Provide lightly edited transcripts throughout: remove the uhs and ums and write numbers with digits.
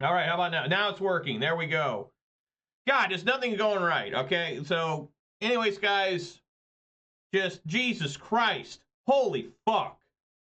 All right, how about now? Now it's working. There we go. God, there's nothing going right. Okay, so anyways, guys, just Jesus Christ, holy fuck.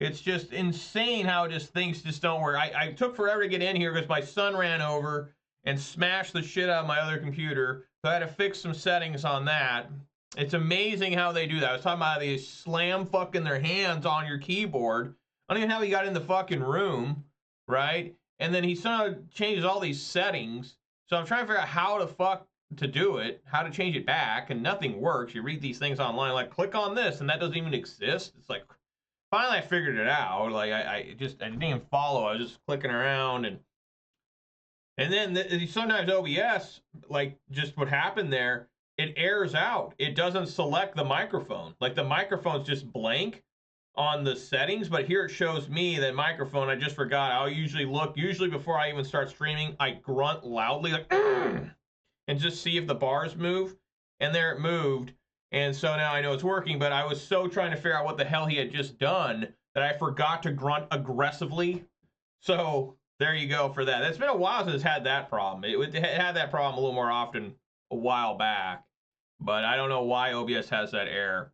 It's just insane how just things just don't work. I took forever to get in here because my son ran over and smashed the shit out of my other computer. So I had to fix some settings on that. It's amazing how they do that. I was talking about how they slam fucking their hands on your keyboard. I don't even know how he got in the fucking room, right? And then he somehow changes all these settings. So I'm trying to figure out how the fuck to do it, how to change it back, and nothing works. You read these things online, like click on this, and that doesn't even exist. It's like, finally I figured it out. Like I didn't even follow. I was just clicking around, and then sometimes OBS, like just what happened there, it airs out. It doesn't select the microphone. Like the microphone's just blank on the settings, but here it shows me that microphone. I just forgot. I'll usually before I even start streaming, I grunt loudly like and just see if the bars move, and there it moved. And so now I know it's working, but I was so trying to figure out what the hell he had just done that I forgot to grunt aggressively. So there you go for that. It's been a while since it's had that problem. It had that problem a little more often a while back, but I don't know why OBS has that error.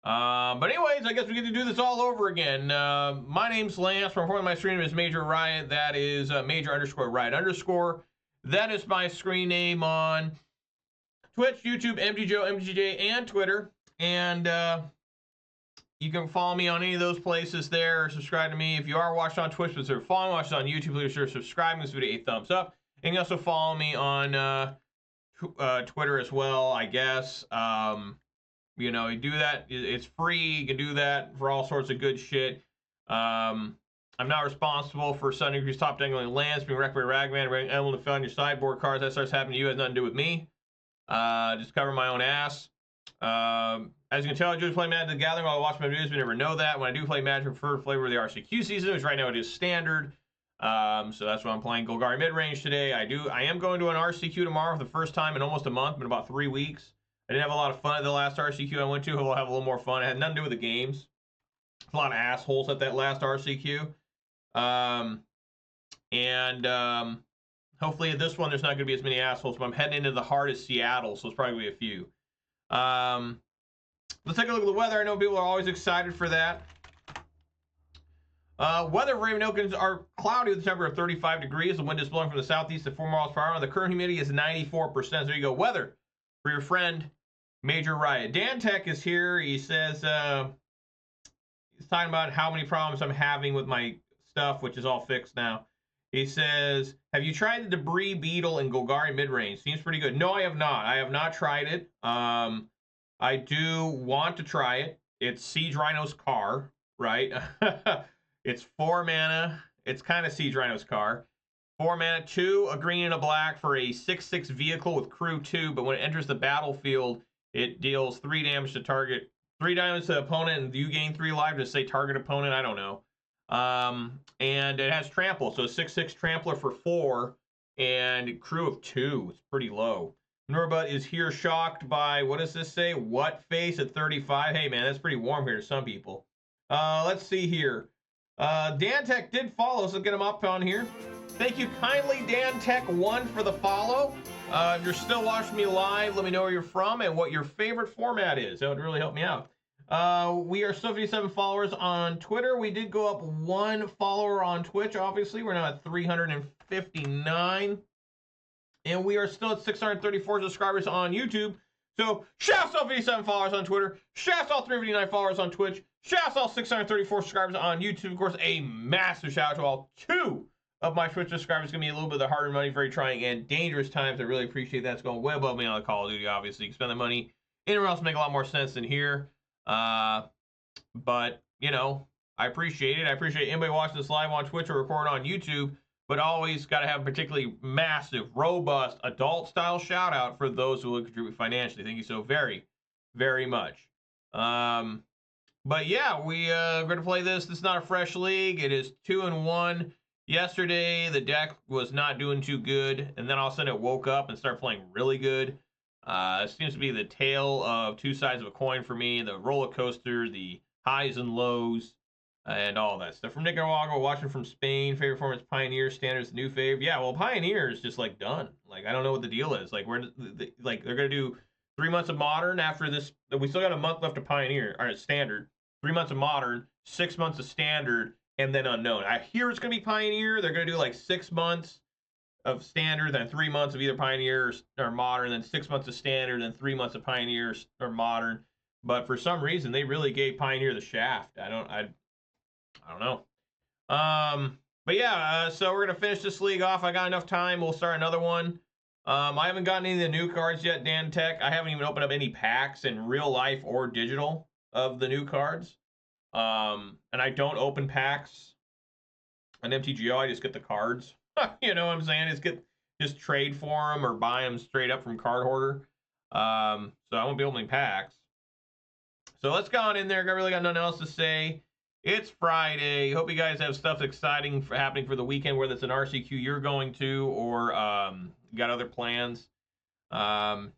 But anyways, I guess we get to do this all over again. My name's Lance. From my stream is Major Riot. That is Major_Riot_. That is my screen name on Twitch, YouTube, MTGO, MTJ, and Twitter. And you can follow me on any of those places there, or subscribe to me. If you are watching on Twitch, but following watching on YouTube, please sure subscribe. This video a thumbs up. And you also follow me on Twitter as well, I guess. You know, you do that. It's free. You can do that for all sorts of good shit. I'm not responsible for Sunday Increase top dangling lands, being wrecked by Ragman, bringing Emblem to find your sideboard cards. That starts happening to you. It has nothing to do with me. Just cover my own ass. As you can tell, I do play Magic the Gathering while I watch my videos. We never know that. When I do play Magic, I prefer the flavor of the RCQ season, which right now it is standard. So that's why I'm playing Golgari Midrange today. I am going to an RCQ tomorrow for the first time in almost a month, in about 3 weeks. I didn't have a lot of fun at the last RCQ I went to. I'll have a little more fun. It had nothing to do with the games. A lot of assholes at that last RCQ. Hopefully at this one there's not going to be as many assholes, but I'm heading into the heart of Seattle, so it's probably going to be a few. Let's take a look at the weather. I know people are always excited for that. Weather for Raven Oakens are cloudy with a temperature of 35 degrees. The wind is blowing from the southeast at 4 miles per hour. The current humidity is 94%. So there you go. Weather for your friend, Major Riot. Dan Tech is here. He says, he's talking about how many problems I'm having with my stuff, which is all fixed now. He says, have you tried the Debris Beetle in Golgari Midrange? Seems pretty good. No, I have not. I have not tried it. I do want to try it. It's Siege Rhino's car, right? It's 4 mana. It's kind of Siege Rhino's car. 4 mana, 2, a green and a black for a 6/6 vehicle with crew 2, but when it enters the battlefield, it deals 3 damage to target, 3 damage to the opponent, and you gain 3 life to say target opponent. I don't know. And it has trample, so 6/6 trampler for 4 and crew of 2. It's pretty low. Nurbut is here shocked by, what does this say? What face at 35? Hey man, that's pretty warm here to some people. Let's see here. Dan Tech did follow, so get him up on here. Thank you kindly, Dan Tech 1, for the follow. If you're still watching me live, let me know where you're from and what your favorite format is. That would really help me out. We are still 57 followers on Twitter. We did go up 1 follower on Twitch, obviously. We're now at 359. And we are still at 634 subscribers on YouTube. So, shouts all 57 followers on Twitter. Shouts all 359 followers on Twitch. Shouts all 634 subscribers on YouTube. Of course, a massive shout out to all 2 of my Twitch subscribers. It's going to be a little bit of the harder money, very trying and dangerous times. I really appreciate that. It's going way above me on the Call of Duty, obviously. You can spend the money anywhere else to make a lot more sense than here. But, you know, I appreciate it. I appreciate anybody watching this live on Twitch or record on YouTube. But always got to have a particularly massive, robust, adult-style shout-out for those who will contribute financially. Thank you so very, very much. But yeah, we're going to play this. This is not a fresh league. It is 2-1. Yesterday, the deck was not doing too good, and then all of a sudden it woke up and started playing really good. It seems to be the tale of 2 sides of a coin for me. The roller coaster, the highs and lows. and all that stuff. From Nicaragua, watching from Spain. Favorite form is Pioneer. Standards, new fave. Yeah, well, Pioneer is just like done. Like I don't know what the deal is. Like like they're gonna do 3 months of Modern after this. We still got a month left of Pioneer or Standard. 3 months of Modern, 6 months of Standard, and then Unknown. I hear it's gonna be Pioneer. They're gonna do like 6 months of Standard, then 3 months of either Pioneer or Modern, then 6 months of Standard, then 3 months of Pioneer or Modern. But for some reason, they really gave Pioneer the shaft. I don't know. But yeah, so we're gonna finish this league off. I got enough time. We'll start another one. I haven't gotten any of the new cards yet, Dan Tech. I haven't even opened up any packs in real life or digital of the new cards. And I don't open packs on MTGO. I just get the cards. You know what I'm saying? Just trade for them or buy them straight up from Card Hoarder. So I won't be opening packs. So let's go on in there. I really got nothing else to say. It's Friday. Hope you guys have stuff exciting happening for the weekend, whether it's an RCQ you're going to or you got other plans. I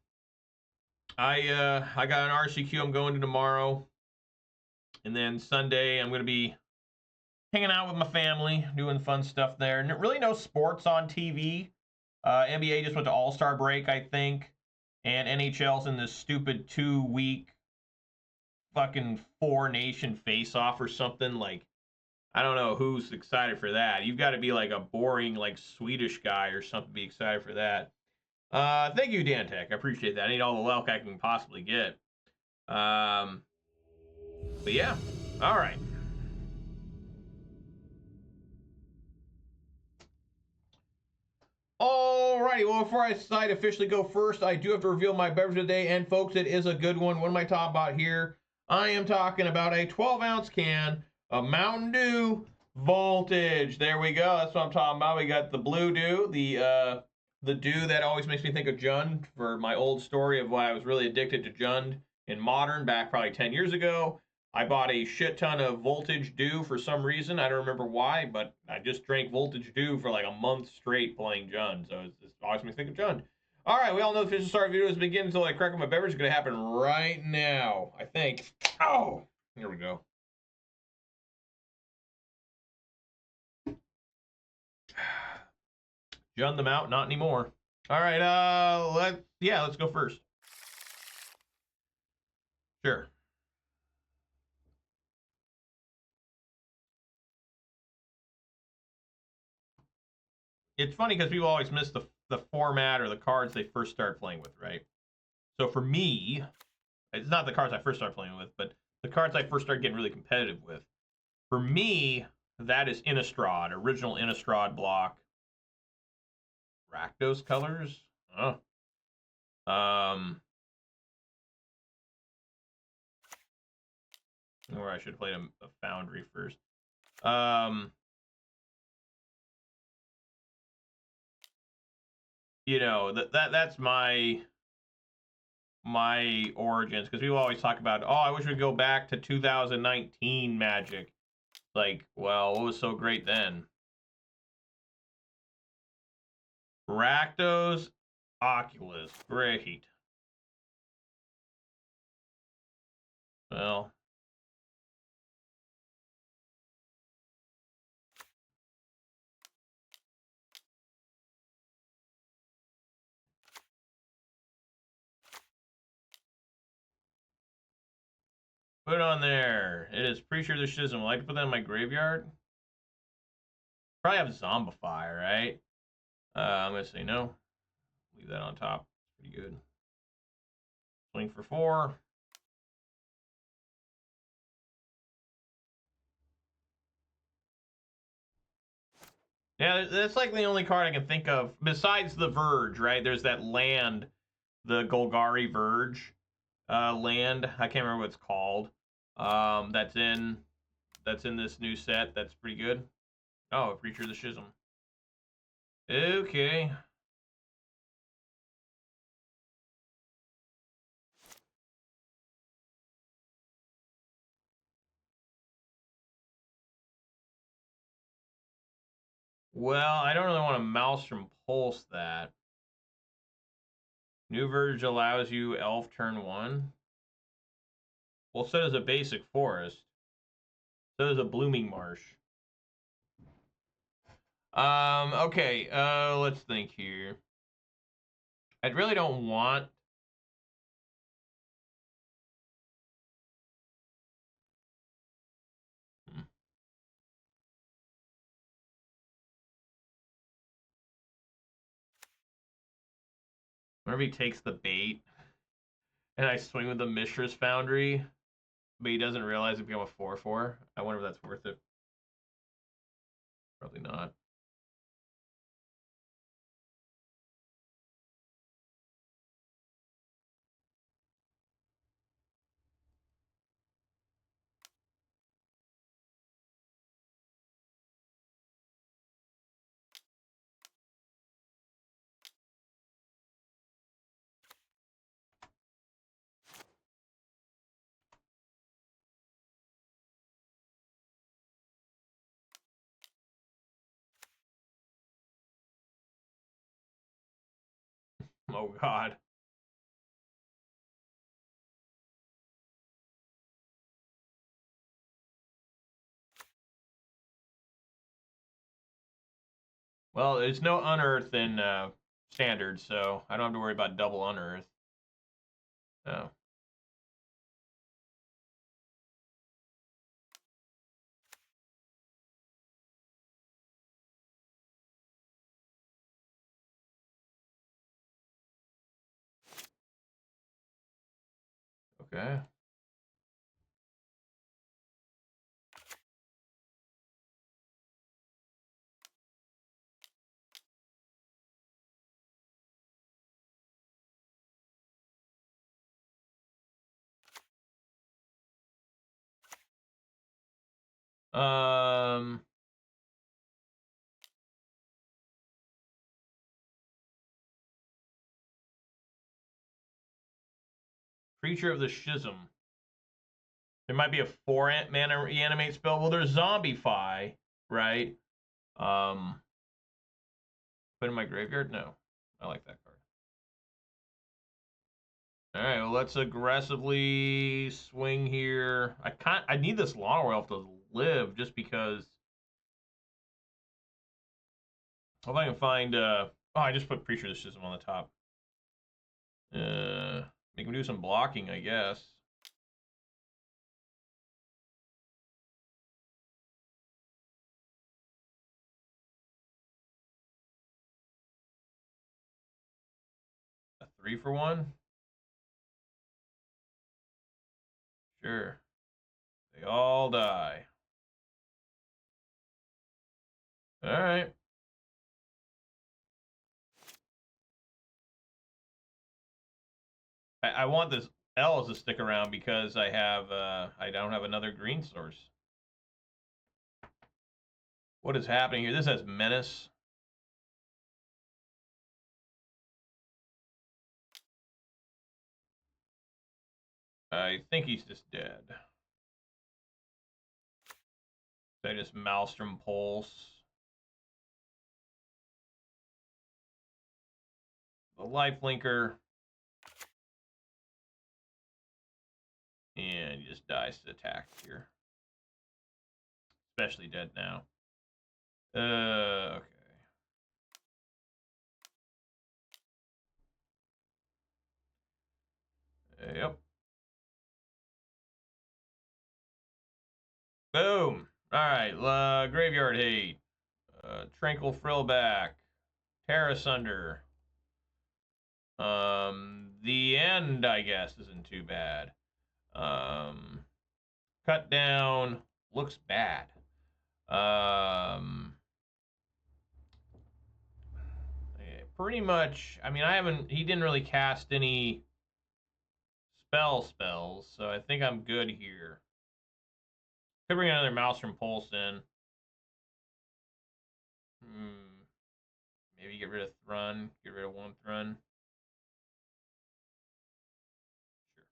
got an RCQ I'm going to tomorrow. And then Sunday I'm going to be hanging out with my family, doing fun stuff there. And really no sports on TV. NBA just went to All-Star break, I think. And NHL's in this stupid 2-week fucking 4-nation face-off or something. Like, I don't know who's excited for that. You've got to be like a boring, like, Swedish guy or something to be excited for that. Thank you, Dan Tech. I appreciate that. I need all the luck I can possibly get. But yeah. All right. Alrighty, well, before I decide to officially go first, I do have to reveal my beverage today, and folks, it is a good one. What am I talking about here? I am talking about a 12-ounce can of Mountain Dew Voltage. There we go. That's what I'm talking about. We got the Blue Dew, the Dew that always makes me think of Jund for my old story of why I was really addicted to Jund in Modern back probably 10 years ago. I bought a shit ton of Voltage Dew for some reason. I don't remember why, but I just drank Voltage Dew for like a month straight playing Jund. So it's always makes me think of Jund. All right, we all know the official start video doesn't begin until I crack my beverage. It's going to happen right now, I think. Oh, here we go. Jund them out, not anymore. All right, let's go first. Sure. It's funny because people always miss the format or the cards they first start playing with, right? So for me, it's not the cards I first started playing with, but the cards I first started getting really competitive with. For me, that is Innistrad, original Innistrad block. Rakdos colors? Oh. Or I should have played a Foundry first. You know, that's my origins, because people always talk about, oh, I wish we'd go back to 2019 Magic. Like, well, what was so great then? Rakdos, Oculus, great. Well, put it on there. It is pretty sure the Schism. I'd like to put that in my graveyard. Probably have Zombify, right? I'm gonna say no. Leave that on top. Pretty good. Swing for 4. Yeah, that's like the only card I can think of besides the Verge, right? There's that land, the Golgari Verge land. I can't remember what it's called. That's in this new set. That's pretty good. Oh, Creature of the Schism. Okay. Well, I don't really want to Maelstrom Pulse that. New Verge allows you Elf turn 1. Well, so does a basic forest. So there's a Blooming Marsh. Okay, let's think here. I really don't want... Whenever he takes the bait, and I swing with the Mishra's Foundry, but he doesn't realize it become a 4/4. I wonder if that's worth it. Probably not. Oh, God. Well, there's no unearth in standard, so I don't have to worry about double unearth. Oh. Okay. Creature of the Schism. There might be a 4-mana reanimate spell. Well, there's Zombify, right? Put in my graveyard? No. I like that card. Alright, well, let's aggressively swing here. I need this Llanowar Elf to live just because. If I can find oh, I just put Preacher of the Schism on the top. Make him do some blocking, I guess. A 3-for-1? Sure. They all die. Alright. I want this Elves to stick around because I don't have another green source. What is happening here? This has Menace. I think he's just dead. I just Maelstrom Pulse. The lifelinker. And he just dies to attack here. Especially dead now. Okay. Yep. Boom. Alright, Graveyard Hate. Tranquil Frillback. Tear Asunder. The end, I guess, isn't too bad. Cut down looks bad. Pretty much, I mean, he didn't really cast any spells, so I think I'm good here. Could bring another Maelstrom Pulse in. Maybe get rid of Thrun, get rid of one Thrun. Sure.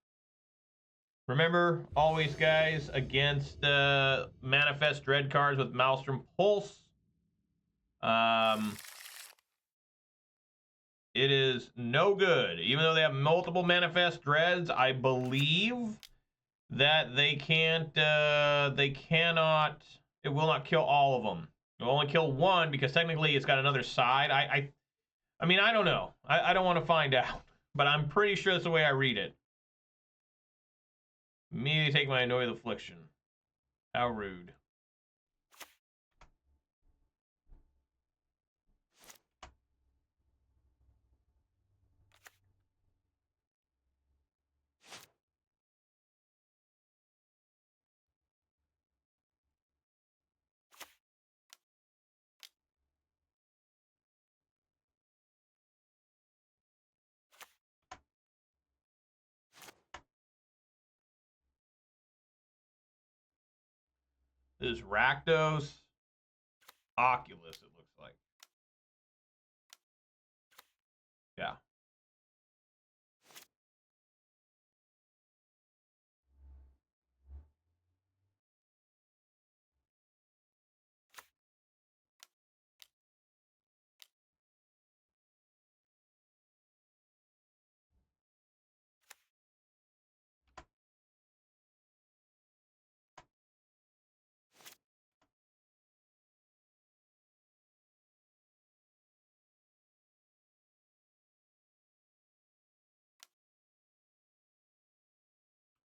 Remember, always, guys, against Manifest Dread cards with Maelstrom Pulse, it is no good. Even though they have multiple Manifest Dreads, I believe that they cannot, it will not kill all of them. It will only kill one because technically it's got another side. I mean, I don't know. I don't want to find out, but I'm pretty sure that's the way I read it. Immediately take my Anoint Affliction. How rude. This is Rakdos. Oculus, it looks like. Yeah.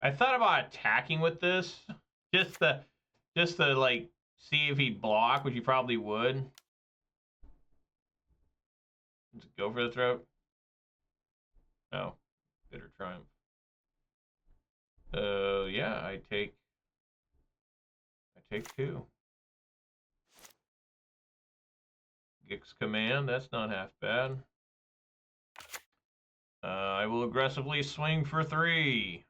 I thought about attacking with this, just to like see if he'd block, which he probably would. Just go for the throat. Oh, bitter triumph. Yeah, I take 2. Gix command, that's not half bad. I will aggressively swing for 3.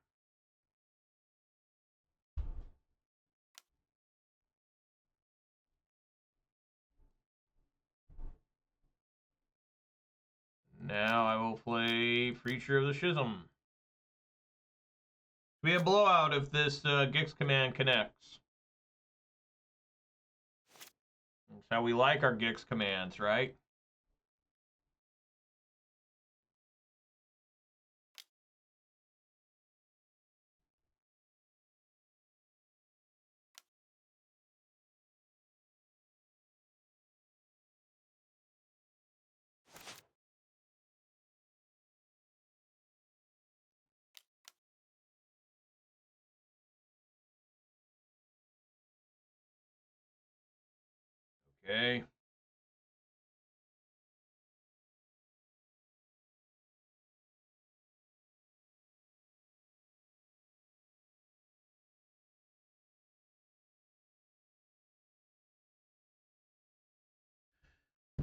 Now I will play Preacher of the Schism. We have blowout if this Gix command connects. That's how we like our Gix commands, right? Okay.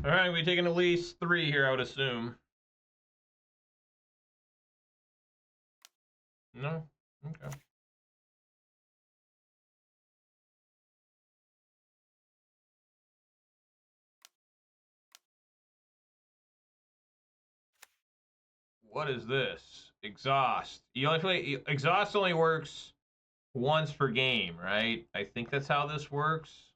All right, we're taking at least 3 here, I would assume. No? Okay. What is this? Exhaust. You only play exhaust only works once per game, right? I think that's how this works.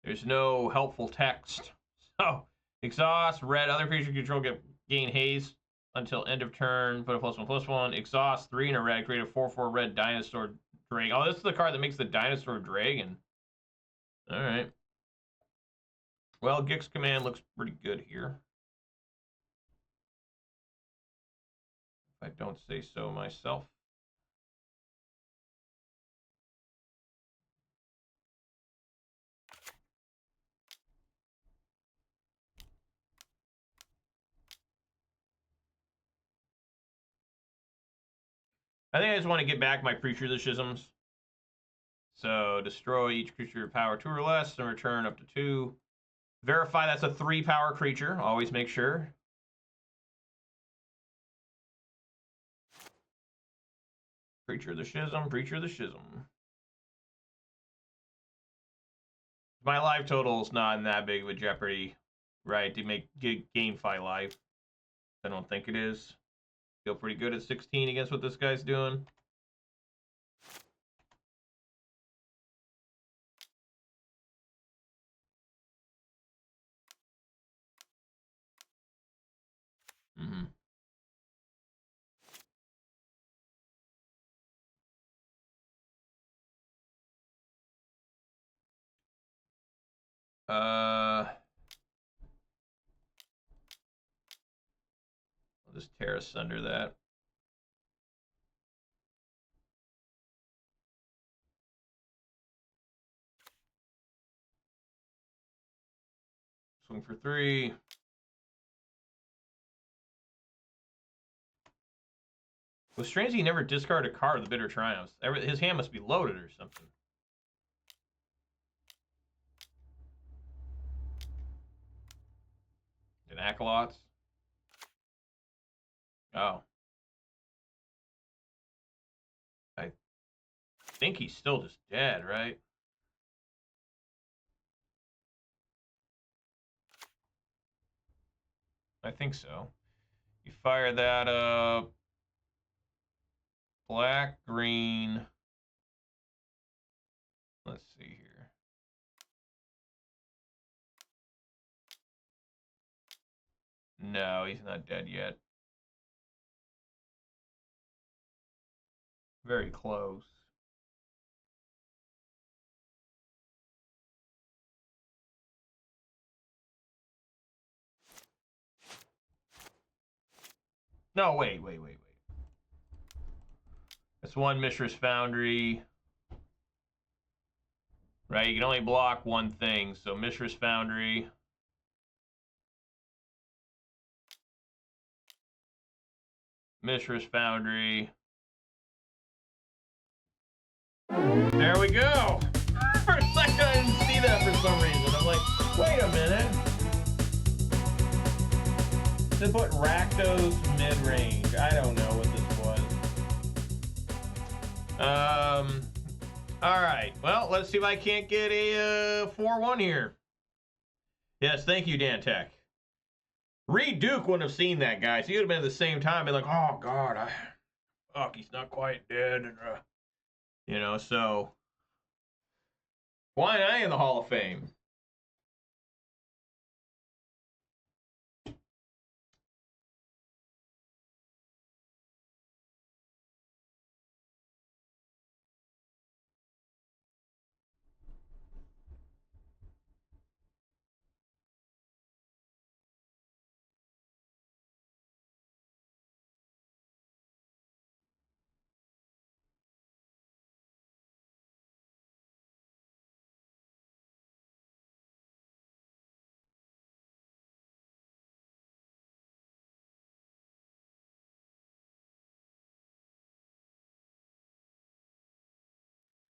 There's no helpful text. So, exhaust, red, other creature control gain haste until end of turn, put a +1/+1. Exhaust, 3 in a red, create a 4/4 red dinosaur dragon. Oh, this is the card that makes the dinosaur dragon. Alright. Well, Gix command looks pretty good here. If I don't say so myself. I think I just want to get back my Preacher of the Schisms. So, destroy each creature power 2 or less and return up to 2. Verify that's a 3 power creature. Always make sure. Preacher of the Schism, Preacher of the Schism. My life total is not in that big of a jeopardy, right? To make GameFi life. I don't think it is. Feel pretty good at 16 against what this guy's doing. I'll just Tear Asunder that. Swing for 3. Well, strange he never discarded a card of the Bitter Triumphs. His hand must be loaded or something. And Acolytes. Oh. I think he's still just dead, right? I think so. You fire that up. Black, green. Let's see here. No, he's not dead yet. Very close. No, wait. That's one Mishra's Foundry. Right, you can only block one thing, so Mishra's Foundry. Mishra's Foundry. There we go. For a second, I didn't see that for some reason. I'm like, wait a minute. They put Rakdos Midrange. I don't know what this was. All right. Well, let's see if I can't get a 4-1 here. Yes, thank you, Dan Tech. Reed Duke wouldn't have seen that, guys. He would have been at the same time, been like, oh, God, fuck, he's not quite dead. And, you know, so why am I in the Hall of Fame?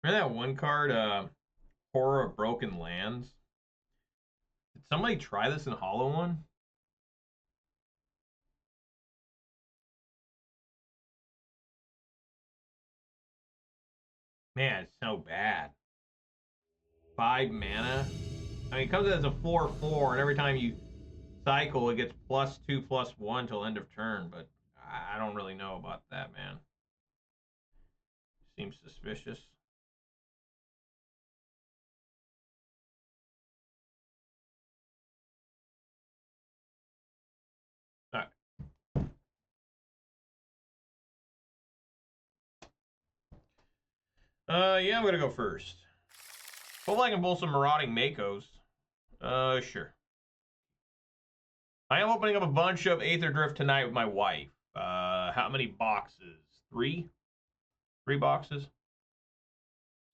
Remember that one card, Horror of Broken Lands? Did somebody try this in Hollow One? Man, it's so bad. 5 mana. I mean, it comes as a 4/4, and every time you cycle, it gets +2/+1 till end of turn. But I don't really know about that, man. Seems suspicious. All right. Yeah, I'm gonna go first. Hopefully I can pull some Marauding Makos. Sure. I am opening up a bunch of Aether Drift tonight with my wife. How many boxes? 3? 3 boxes.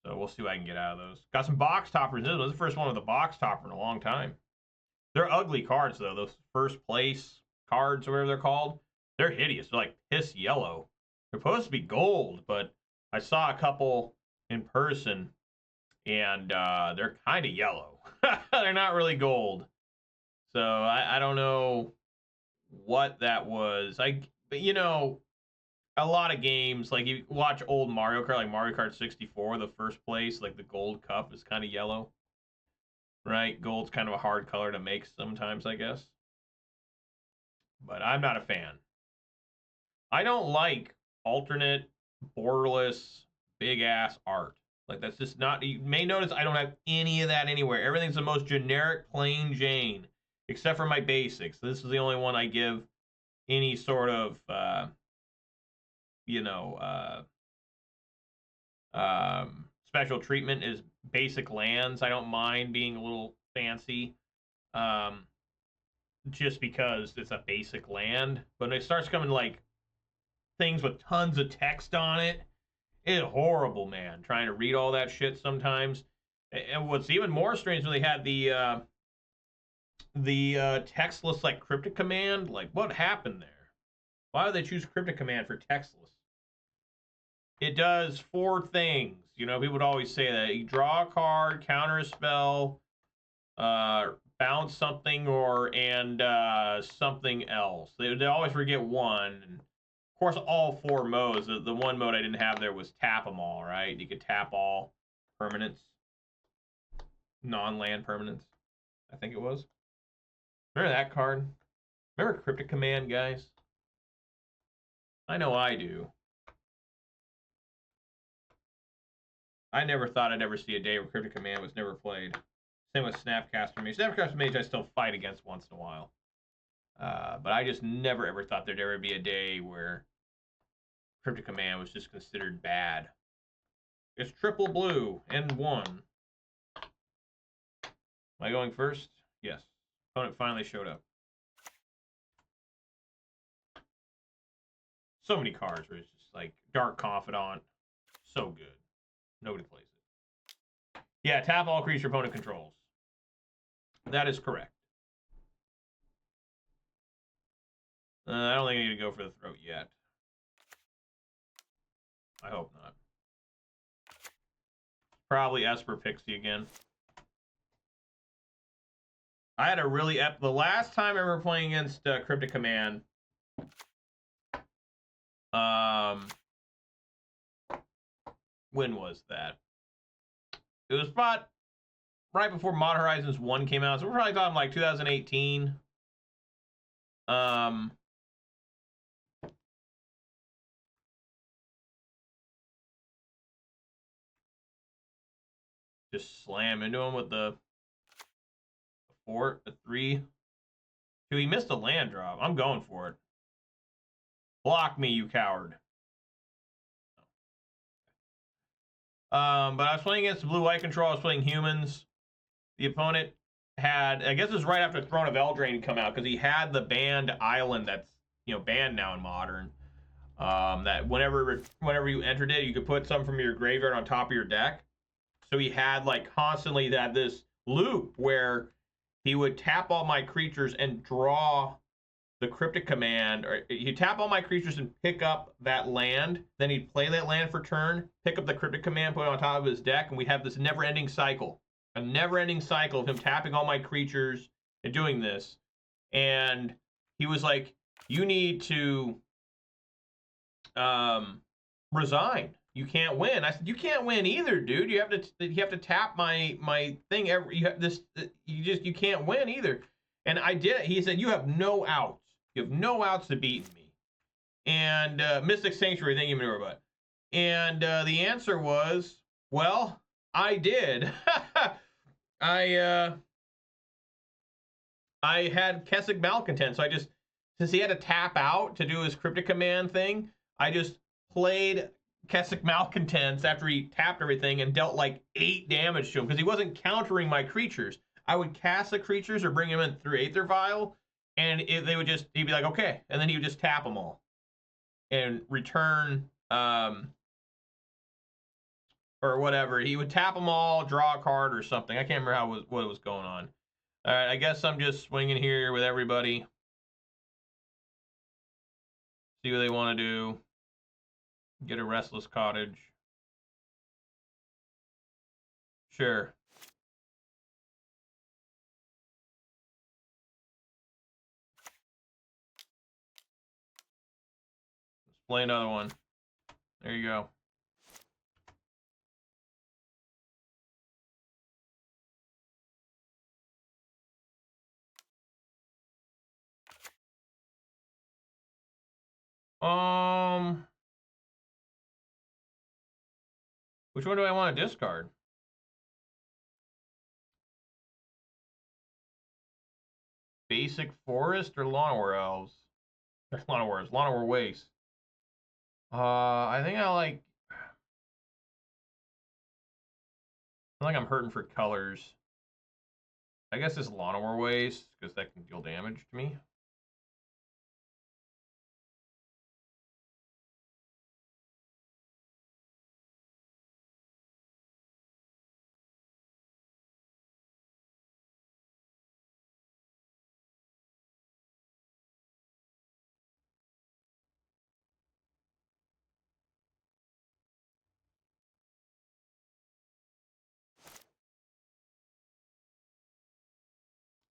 So we'll see what I can get out of those. Got some box toppers. This was the first one with a box topper in a long time. They're ugly cards, though. Those first place cards, or whatever they're called. They're hideous. They're like piss yellow. They're supposed to be gold, but I saw a couple in person, and they're kind of yellow. They're not really gold. So I don't know what that was. But you know, a lot of games, like you watch old Mario Kart, like Mario Kart 64, the first place, like the gold cup is kind of yellow. Right? Gold's kind of a hard color to make sometimes, I guess. But I'm not a fan. I don't like alternate, borderless, big-ass art. Like, that's just not... You may notice I don't have any of that anywhere. Everything's the most generic, plain Jane, except for my basics. This is the only one I give any sort of, special treatment is basic lands. I don't mind being a little fancy, just because it's a basic land. But when it starts coming like things with tons of text on it, it's horrible, man. Trying to read all that shit sometimes. And what's even more strange when they had the textless like cryptic command, like what happened there? Why would they choose cryptic command for textless? It does 4 things. You know, people would always say that. You draw a card, counter a spell, bounce something, and something else. They always forget one. And of course, all 4 modes. The one mode I didn't have there was tap them all, right? You could tap all permanents. Non-land permanents, I think it was. Remember that card? Remember Cryptic Command, guys? I know I do. I never thought I'd ever see a day where Cryptic Command was never played. Same with Snapcaster Mage. Snapcaster Mage I still fight against once in a while. But I just never ever thought there'd ever be a day where Cryptic Command was just considered bad. It's triple blue and 1. Am I going first? Yes. Opponent finally showed up. So many cards where it's just like Dark Confidant. So good. Nobody plays it. Yeah, tap all creature opponent controls. That is correct. I don't think I need to go for the throat yet. I hope not. Probably Esper Pixie again. I had a really the last time I remember playing against Cryptic Command. When was that? It was about right before Modern Horizons 1 came out, so we're probably talking like 2018. Just slam into him with the 4, the 3. Dude, he missed a land drop. I'm going for it. Block me, you coward. But I was playing against blue-white control. I was playing humans. The opponent had, I guess it was right after Throne of Eldraine come out, because he had the banned island that's, you know, banned now in Modern. That whenever you entered it, you could put some from your graveyard on top of your deck. So he had like constantly this loop where he would tap all my creatures and draw the Cryptic Command, or he'd tap all my creatures and pick up that land. Then he'd play that land for turn, pick up the Cryptic Command, put it on top of his deck, and we'd have this never-ending cycle. A never-ending cycle of him tapping all my creatures and doing this. And he was like, you need to resign. You can't win. I said, you can't win either, dude. You have to tap my thing you can't win either. And I did it. He said, you have no outs. You have no outs to beat me. And Mystic Sanctuary, thank you, Manure Butt. And the answer was, well, I did. I had Kessig Malcontent, so since he had to tap out to do his Cryptic Command thing, I just played Kessig Malcontents after he tapped everything and dealt like 8 damage to him, because he wasn't countering my creatures. I would cast the creatures or bring him in through Aether Vial, and he'd be like, okay, and then he would just tap them all and return, or whatever. He would tap them all, draw a card or something. I can't remember what was going on. All right, I guess I'm just swinging here with everybody. See what they want to do. Get a Restless Cottage. Sure. Let's play another one. There you go. Which one do I want to discard? Basic Forest or Llanowar Elves? Llanowar Wastes. I think I feel like I'm hurting for colors. I guess this Llanowar Wastes, because that can deal damage to me.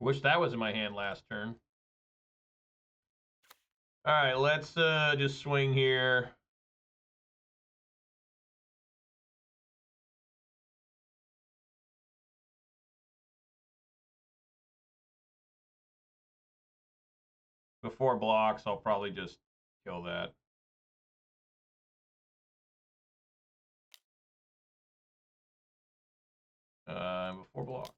Wish that was in my hand last turn. All right, let's just swing here. Before blocks, I'll probably just kill that. Before blocks.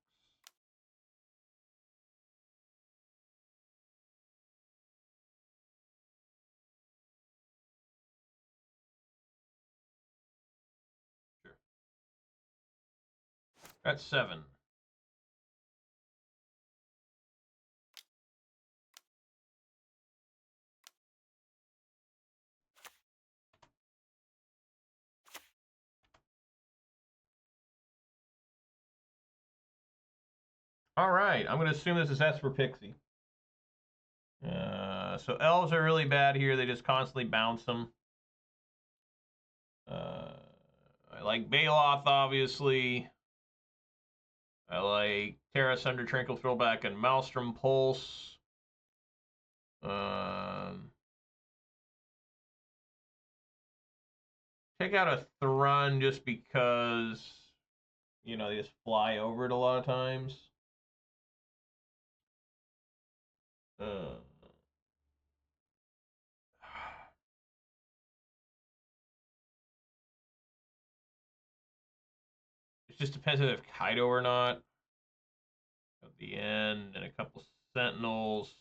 Sure. That's 7. All right, I'm going to assume this is Esper Pixie. So elves are really bad here. They just constantly bounce them. I like Baloth, obviously. I like Tear Asunder, Tranquil Frillback, and Maelstrom Pulse. Take out a Thrun just because, you know, they just fly over it a lot of times. It just depends if they have Kaido or not. At the end, and a couple Sentinels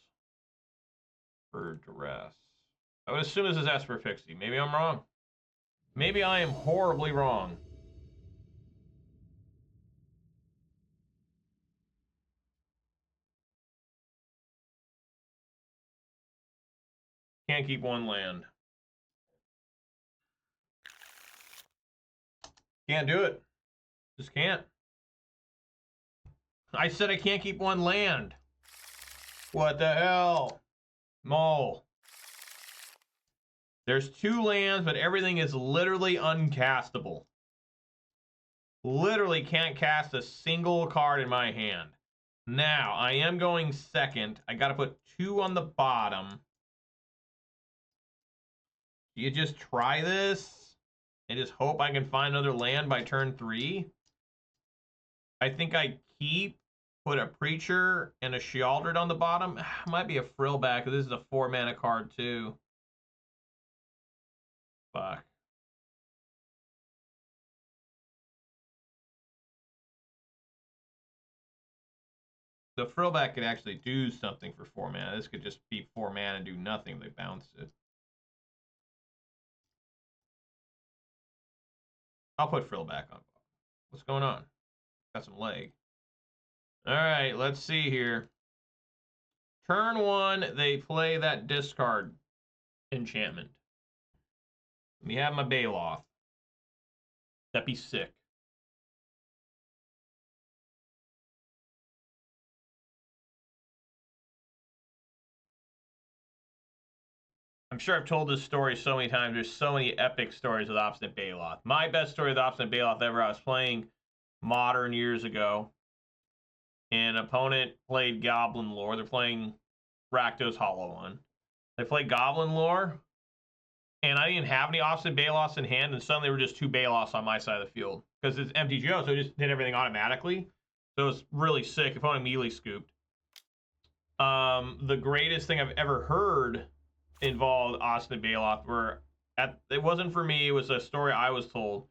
for Duress. I would assume this is Esper Pixie. Maybe I'm wrong. Maybe I am horribly wrong. Can't keep one land. Can't do it. Just can't. I said I can't keep one land. What the hell? Mole. There's 2 lands, but everything is literally uncastable. Literally can't cast a single card in my hand. Now, I am going second. I got to put 2 on the bottom. Do you just try this and just hope I can find another land by turn 3? I think I keep, put a Preacher and a Sheoldred on the bottom. Might be a Frillback, because this is a 4-mana card too. Fuck. The Frillback could actually do something for 4 mana. This could just be 4 mana and do nothing. They bounce it. I'll put Frillback on. What's going on? Got some leg. All right, let's see here. Turn 1, they play that discard enchantment. We have my Baloth. That'd be sick. I'm sure I've told this story so many times. There's so many epic stories with Obstinate Baloth. My best story with Obstinate Baloth ever, I was playing Modern years ago. An opponent played Goblin Lore. They're playing Rakdos Hollow One. They played Goblin Lore. And I didn't have any Obstinate Baloths in hand. And suddenly there were just 2 Baloths on my side of the field. Because it's MTGO, so it just did everything automatically. So it was really sick. Opponent immediately scooped. The greatest thing I've ever heard involved Obstinate Baloth where it wasn't for me, it was a story I was told.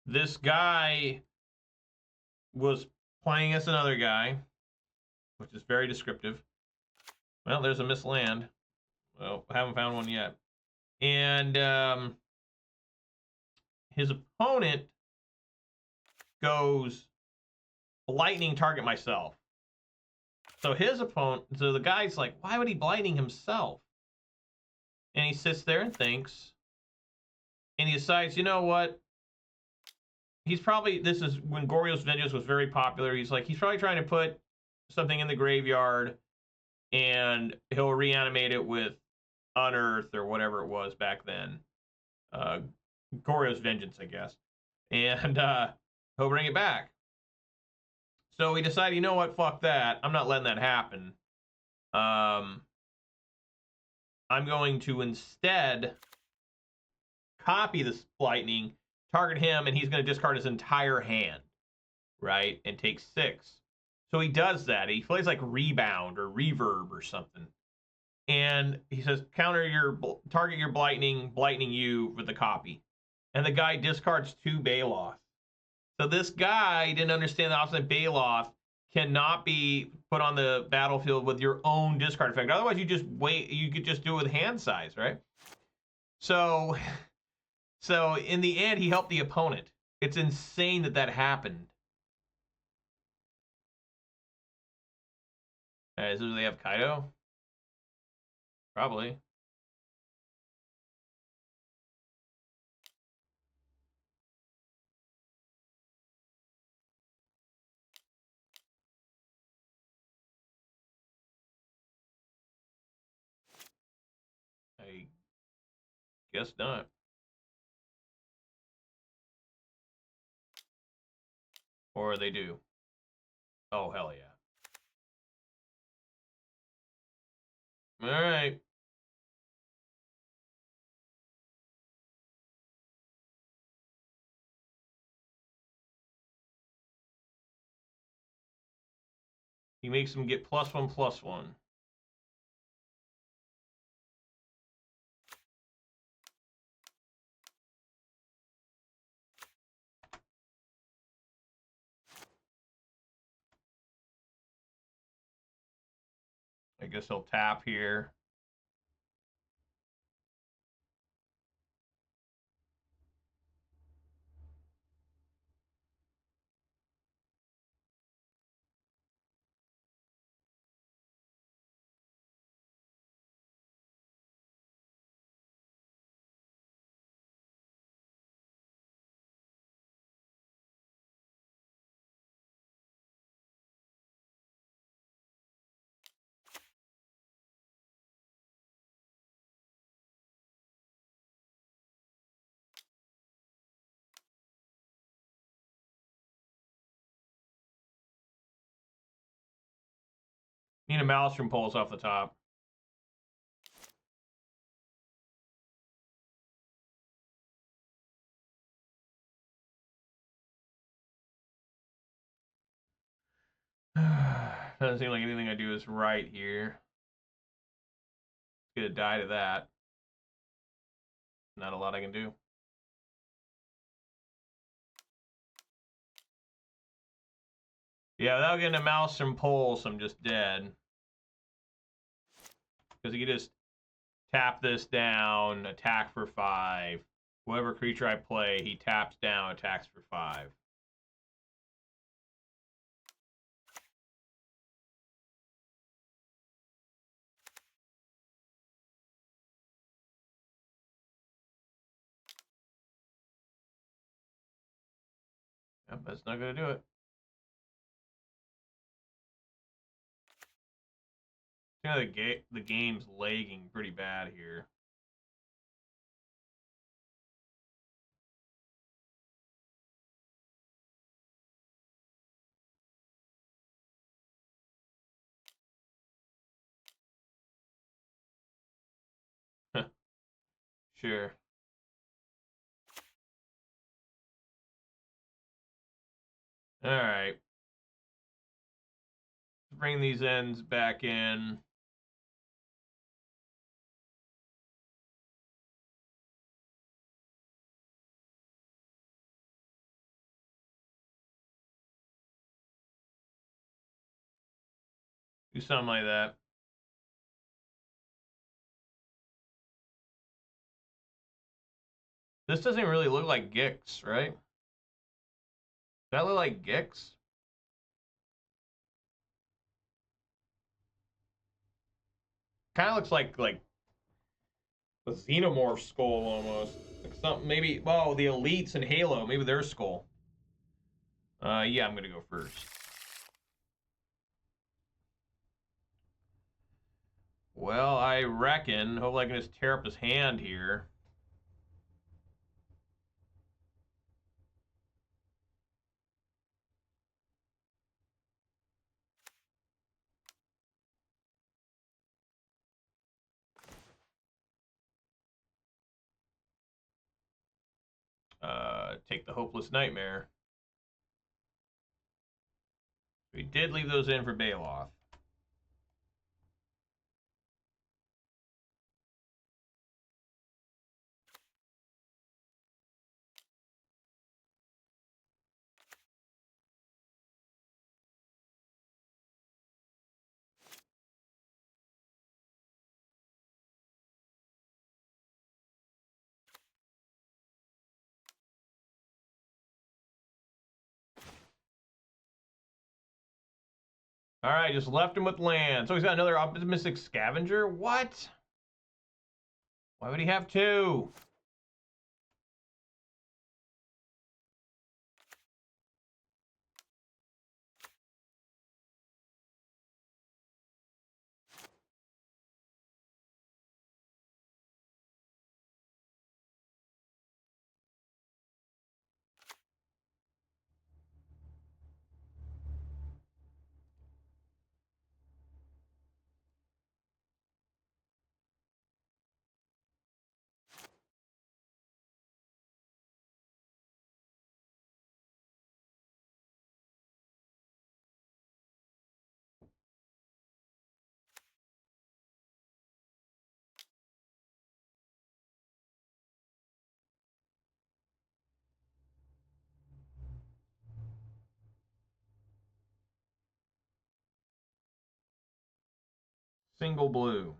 This guy was playing as another guy, which is very descriptive. Well, there's a missed land. Well, I haven't found one yet. And his opponent goes lightning target myself. So his opponent, so the guy's like, why would he Blighting himself? And he sits there and thinks, and he decides, you know what? He's probably, this is when Goryo's Vengeance was very popular. He's probably trying to put something in the graveyard, and he'll reanimate it with Unearth or whatever it was back then. Goryo's Vengeance, I guess. And he'll bring it back. So he decided, you know what, fuck that. I'm not letting that happen. I'm going to instead copy this Lightning, target him, and he's going to discard his entire hand, right? And take 6. So he does that. He plays like Rebound or Reverb or something. And he says, target your Blightning you with the copy. And the guy discards 2 Baloth. So this guy didn't understand that Obstinate Baloth cannot be put on the battlefield with your own discard effect. Otherwise, you could just do it with hand size, right? So in the end, he helped the opponent. It's insane that happened. Do they have Kaido? Probably. I guess not. Or they do. Oh, hell yeah. All right. He makes them get +1/+1. I guess he'll tap here. Need a Maelstrom Pulse off the top. Doesn't seem like anything I do is right here. Gonna die to that. Not a lot I can do. Yeah, without getting a Maelstrom Pulse, I'm just dead. Because he can just tap this down, attack for 5. Whatever creature I play, he taps down, attacks for 5. Yep, that's not going to do it. You know, the game's lagging pretty bad here. Sure. All right. Bring these ends back in. Do something like that. This doesn't really look like Gix, right? Does that look like Gix? Kind of looks like a xenomorph skull almost. Like something maybe. Oh, the elites in Halo. Maybe their skull. Yeah, I'm gonna go first. Well, I reckon. Hopefully I can just tear up his hand here. Take the Hopeless Nightmare. We did leave those in for Baloth. All right, just left him with land. So he's got another optimistic scavenger? What? Why would he have two? Single blue.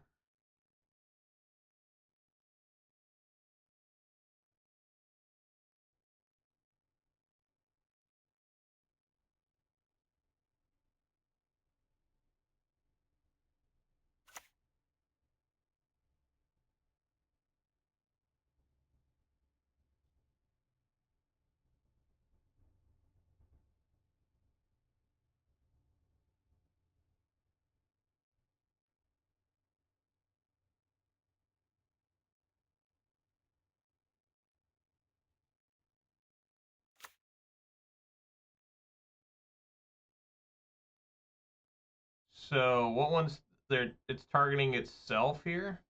So what one's there? It's targeting itself here.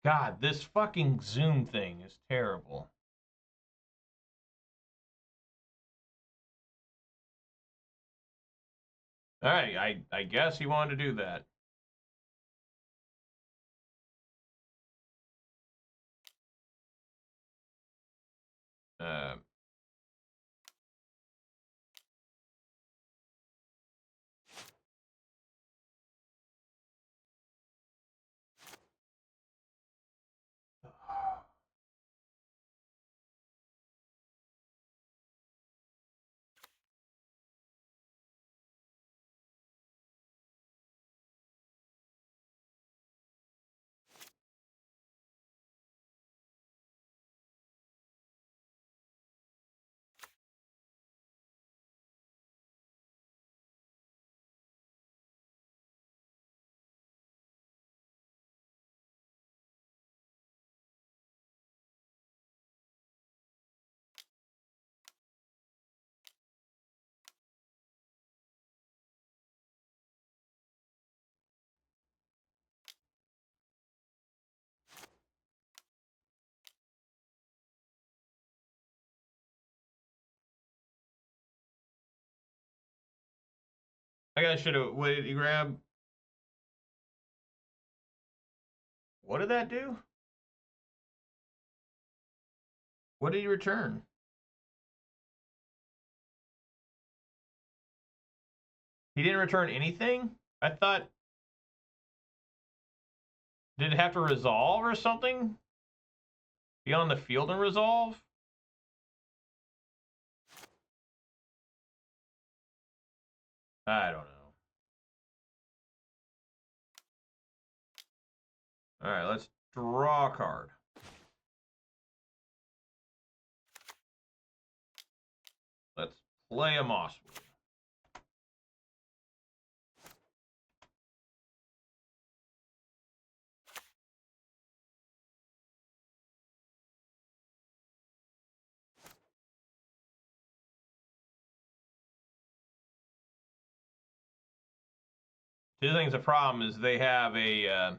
God, this fucking Zoom thing is terrible. All right, I guess he wanted to do that. Uh, I guess should have. What did he grab? What did that do? What did he return? He didn't return anything? I thought. Did it have to resolve or something? Be on the field and resolve? I don't know. Alright, let's draw a card. Let's play a Mosswood. Two things a problem is they have a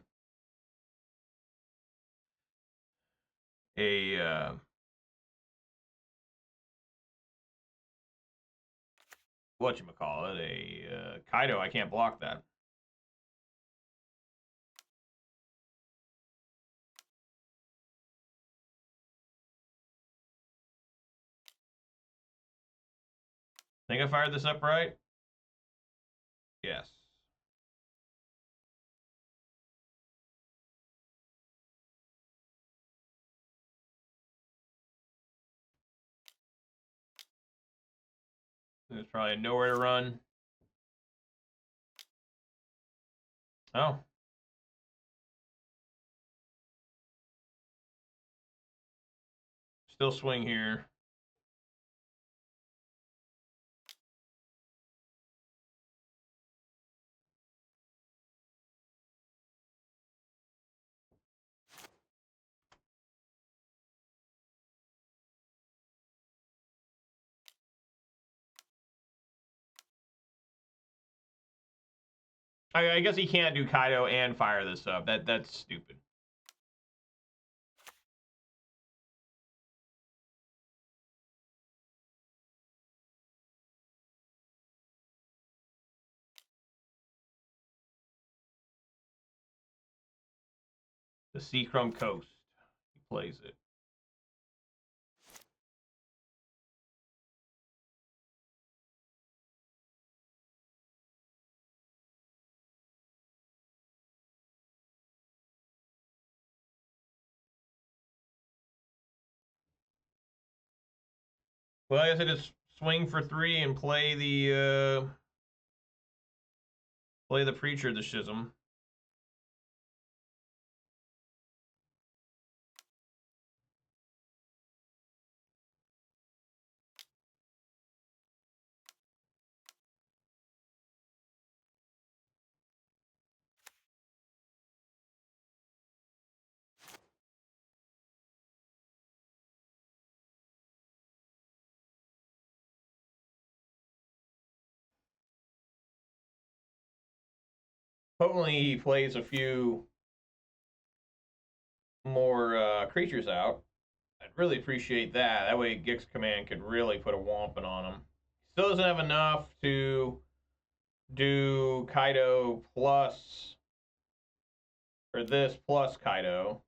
whatchamacallit, a Kaido. I can't block that. Think I fired this up right? Yes. There's probably nowhere to run. Oh. Still swing here. I guess he can't do Kaido and fire this up. That's stupid. The Seacrum Coast. He plays it. Well, I guess I just swing for 3 and play the Preacher, the Schism. Hopefully he plays a few more creatures out. I'd really appreciate that. That way Gix Command could really put a whomping on him. Still doesn't have enough to do Kaido plus, or this plus Kaido.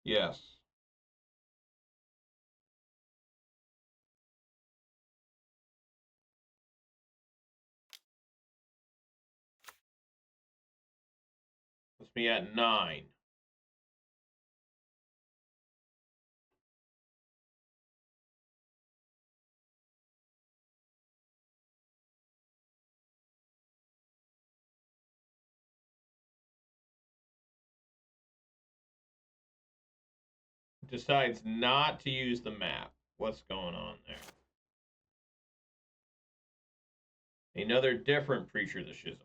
Yes. Let's be at 9. Decides not to use the map. What's going on there? Another different Preacher, the Schism.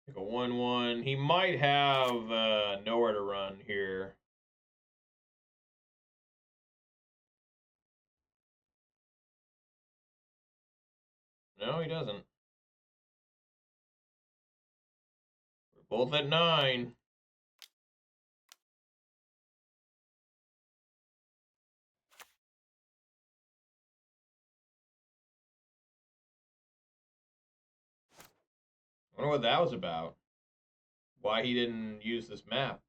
Like a 1/1. He might have nowhere to run here. No, he doesn't. We're both at 9. I wonder what that was about. Why he didn't use this map.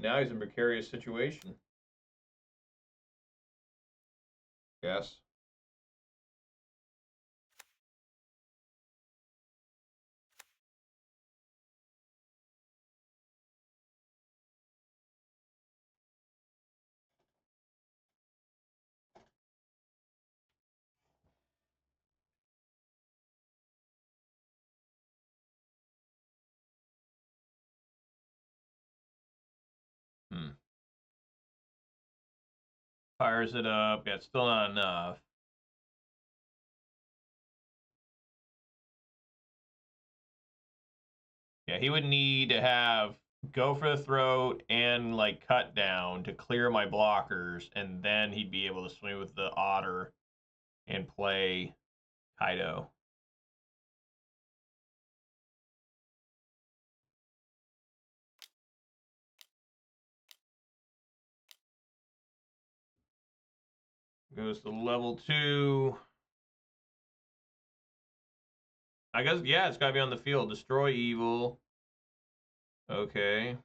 Now he's in a precarious situation. Yes. Fires it up. Yeah, it's still not enough. Yeah, he would need to have go for the throat and like cut down to clear my blockers, and then he'd be able to swing with the otter and play Kaido. Goes to level 2. I guess, yeah, it's got to be on the field. Destroy evil. Okay.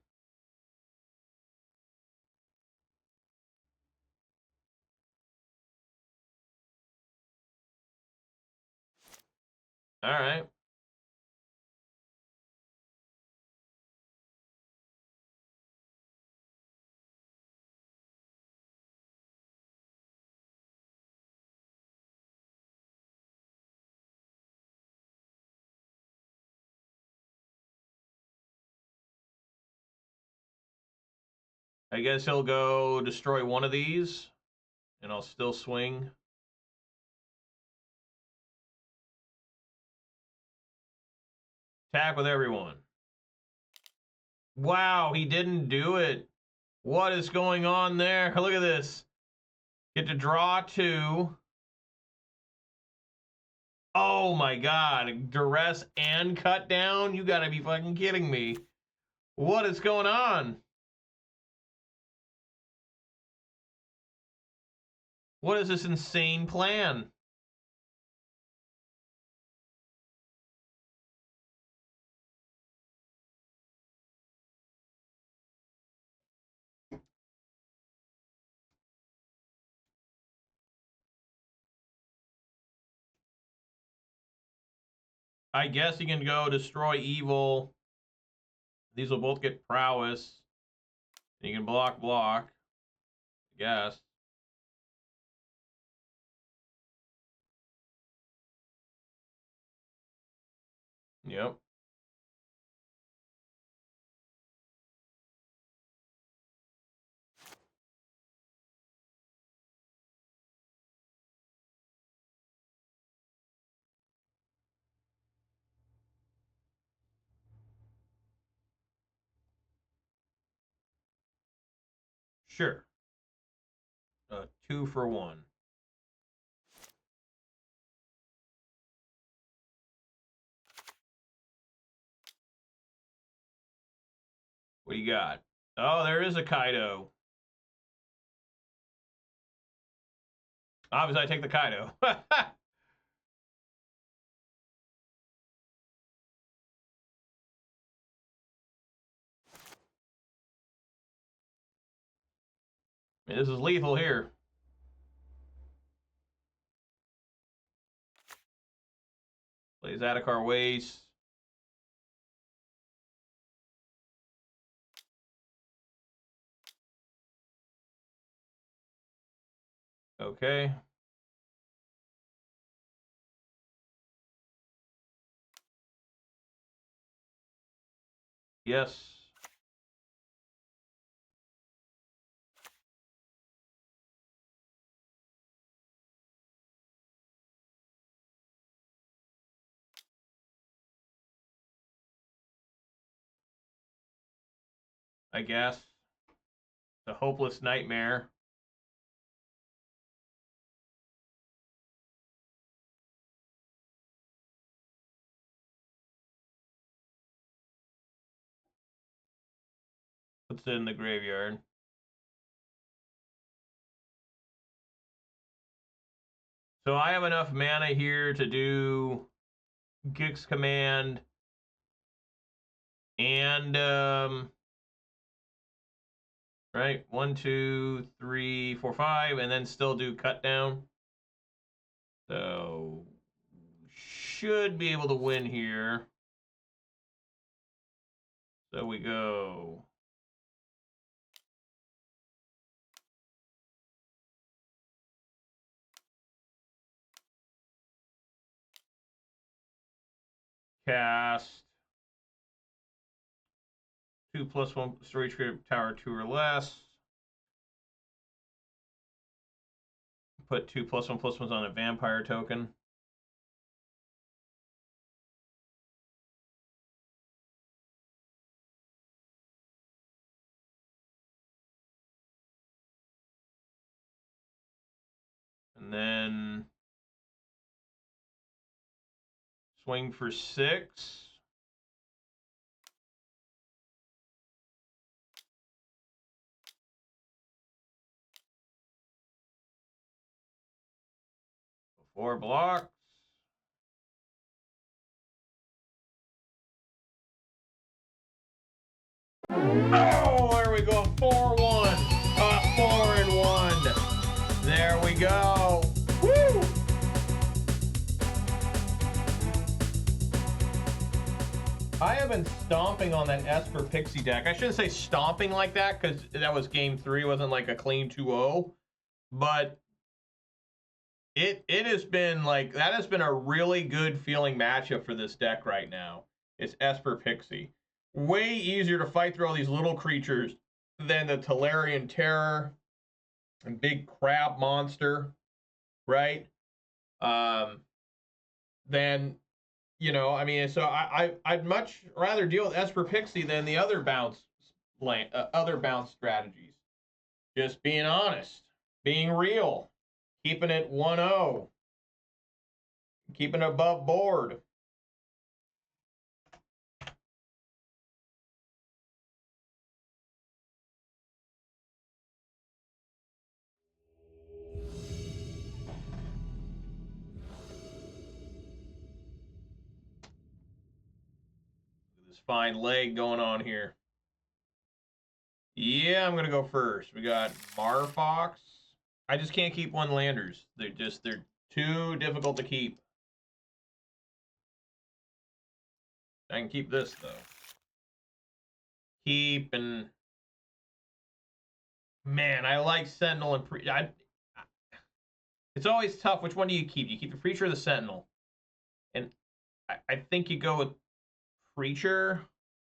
All right. I guess he'll go destroy one of these, and I'll still swing. Attack with everyone. Wow, he didn't do it. What is going on there? Look at this. Get to draw 2. Oh my god. Duress and cut down? You gotta be fucking kidding me. What is going on? What is this insane plan? I guess he can go destroy evil. These will both get prowess. You can block. I guess. Yep. Sure. 2 for 1. What do you got? Oh, there is a Kaido. Obviously, I take the Kaido. This is lethal here. Plays Llanowar Wastes. Okay. Yes. I guess. The hopeless nightmare. Puts it in the graveyard. So I have enough mana here to do Gix Command and Right? 1, 2, 3, 4, 5, and then still do cut down. So should be able to win here. So we go cast 2+1 story trip tower 2 or less. Put 2+1/+1s on a vampire token. And then swing for 6. Four blocks. Oh, there we go. 4-1. 4-1. There we go. Woo! I have been stomping on that Esper Pixie deck. I shouldn't say stomping like that because that was game 3. It wasn't like a clean 2-0. But it has been like, that has been a really good feeling matchup for this deck right now. It's Esper Pixie. Way easier to fight through all these little creatures than the Tolarian Terror and big crab monster, right? Then, you know, I mean, so I'd much rather deal with Esper Pixie than the other bounce strategies. Just being honest, being real, keeping it 1-0, keeping it above board. This fine leg going on here. Yeah, I'm gonna go first. We got Marfox. I just can't keep one landers. They're too difficult to keep. I can keep this though. Keep and man, I like Sentinel and it's always tough. Which one do you keep? You keep the Preacher or the Sentinel? And I think you go with Preacher.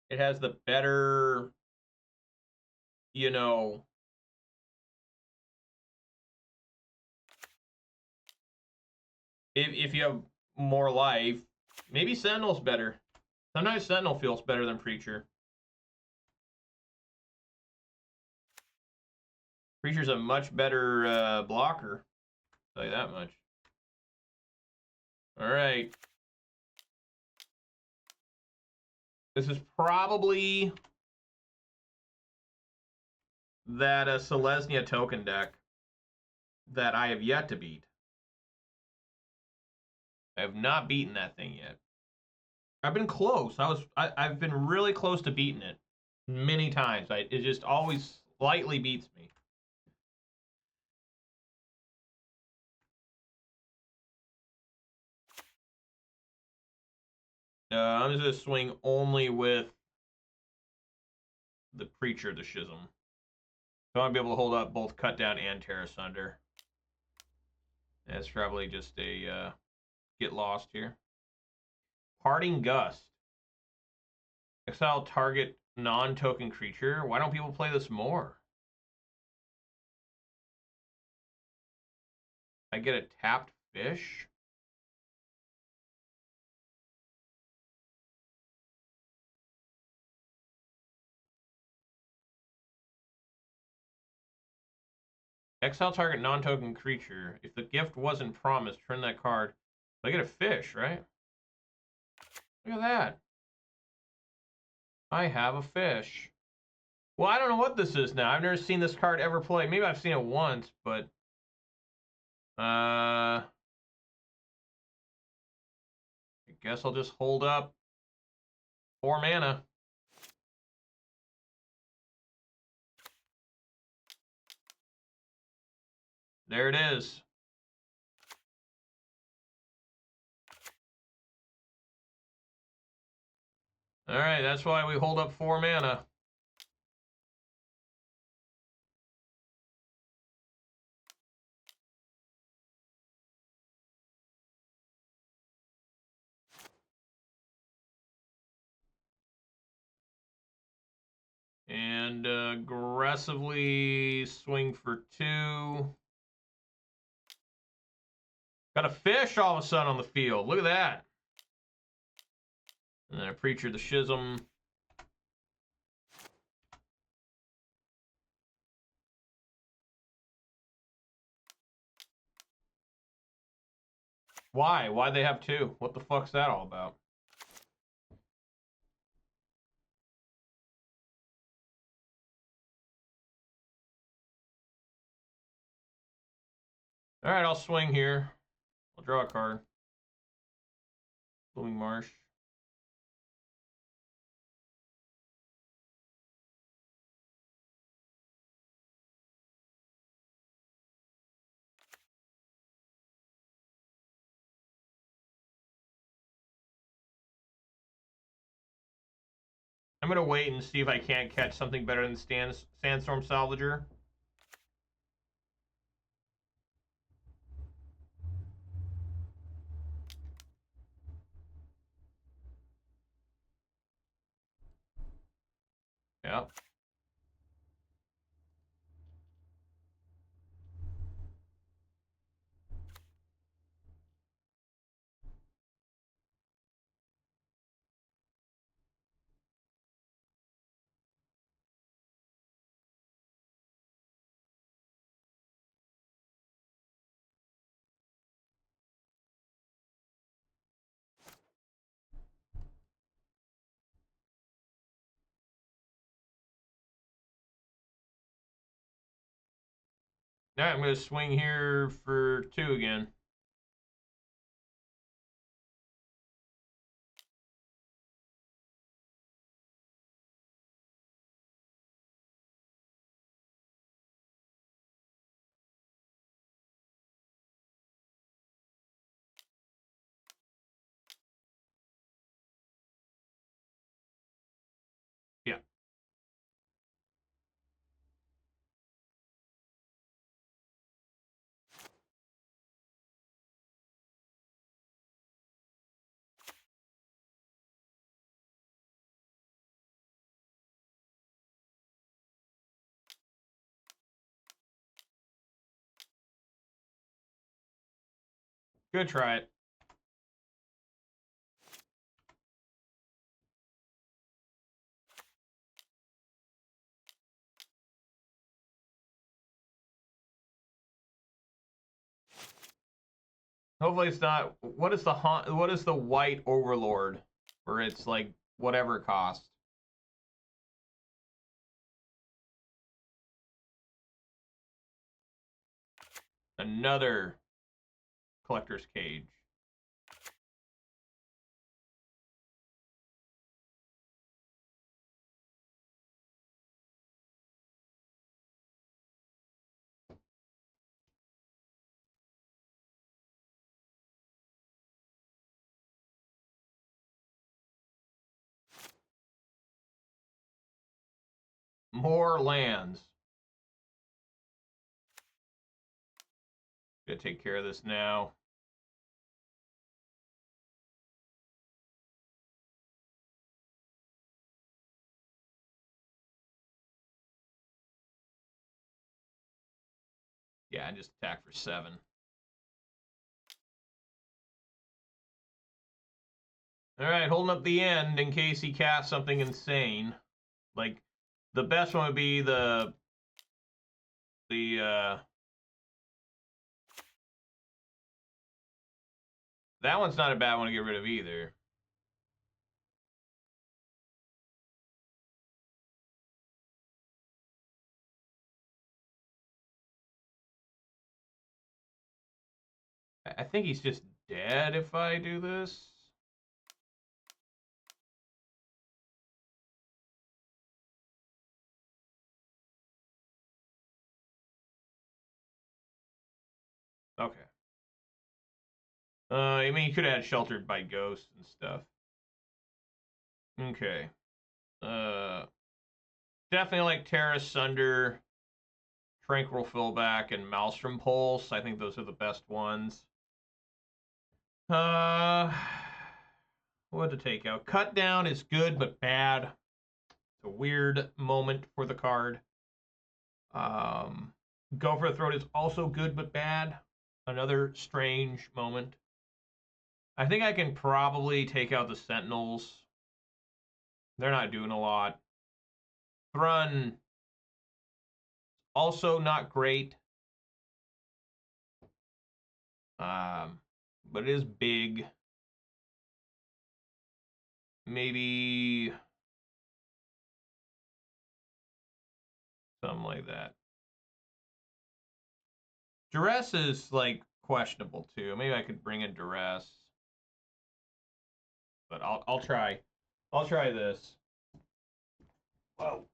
It has the better, you know, if you have more life, maybe Sentinel's better. Sometimes Sentinel feels better than Preacher. Preacher's a much better blocker. I'll tell you that much. All right. This is probably that Selesnya token deck that I have yet to beat. I have not beaten that thing yet. I've been close. I've been really close to beating it many times. It just always slightly beats me. I'm just going to swing only with the Preacher, the Schism. I want to be able to hold up both Cut Down and Tear Asunder. That's probably just a get lost here. Parting Gust. Exile target non-token creature. Why don't people play this more? I get a tapped fish? Exile target non-token creature. If the gift wasn't promised, turn that card. I get a fish, right? Look at that. I have a fish. Well, I don't know what this is now. I've never seen this card ever play. Maybe I've seen it once, but I guess I'll just hold up 4 mana. there it is. All right, that's why we hold up 4 mana. And aggressively swing for 2. Got a fish all of a sudden on the field. Look at that. And then a Preacher the Schism. Why? Why'd they have 2? What the fuck's that all about? All right, I'll swing here. I'll draw a card. Blooming Marsh. I'm going to wait and see if I can't catch something better than Sandstorm Salvager. Yeah. All right, I'm going to swing here for 2 again. Yeah. Good try it. Hopefully it's not. What is the white overlord? Where it's like whatever cost. Another Collector's Cage. More lands. Gotta take care of this now. Yeah, and just attack for 7. All right, holding up the end in case he casts something insane. Like, the best one would be the that one's not a bad one to get rid of either. I think he's just dead if I do this. Okay. I mean, you could have had Sheltered by Ghosts and stuff. Okay. Definitely like Tear Asunder, Tranquil Frillback, and Maelstrom Pulse. I think those are the best ones. What to take out? Cut Down is good but bad. It's a weird moment for the card. Go for the Throat is also good but bad. Another strange moment. I think I can probably take out the Sentinels. They're not doing a lot. Thrun, also not great. But it is big. Maybe something like that. Duress is like questionable too. Maybe I could bring in Duress. But I'll try. I'll try this. Whoa.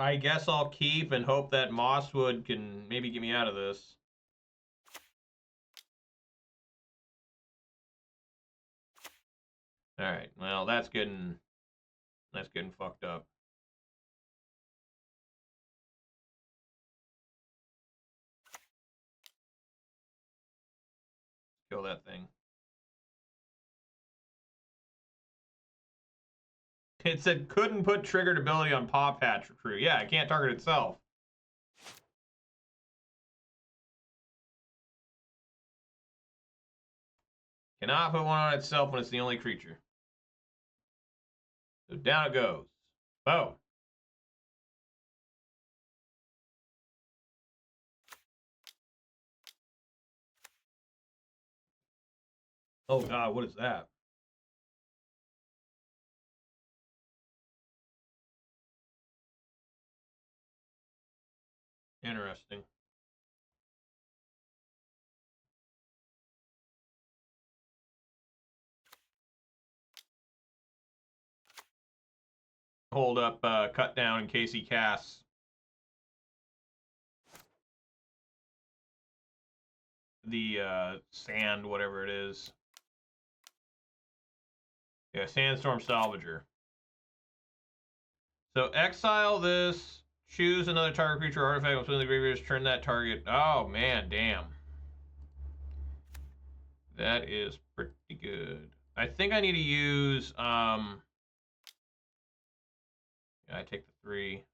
I guess I'll keep and hope that Mosswood can maybe get me out of this. All right. Well, that's getting fucked up. Kill that thing. It said couldn't put triggered ability on Paw Patch Recruit. Yeah, it can't target itself. Cannot put one on itself when it's the only creature. So down it goes. Oh. Oh God, what is that? Interesting. Hold up, cut down in case he casts. The sand, whatever it is. Yeah, Sandstorm Salvager. So exile this, choose another target creature or artifact within the graveyard, turn that target. Oh man, damn. That is pretty good. I think I need to use yeah, I take the 3.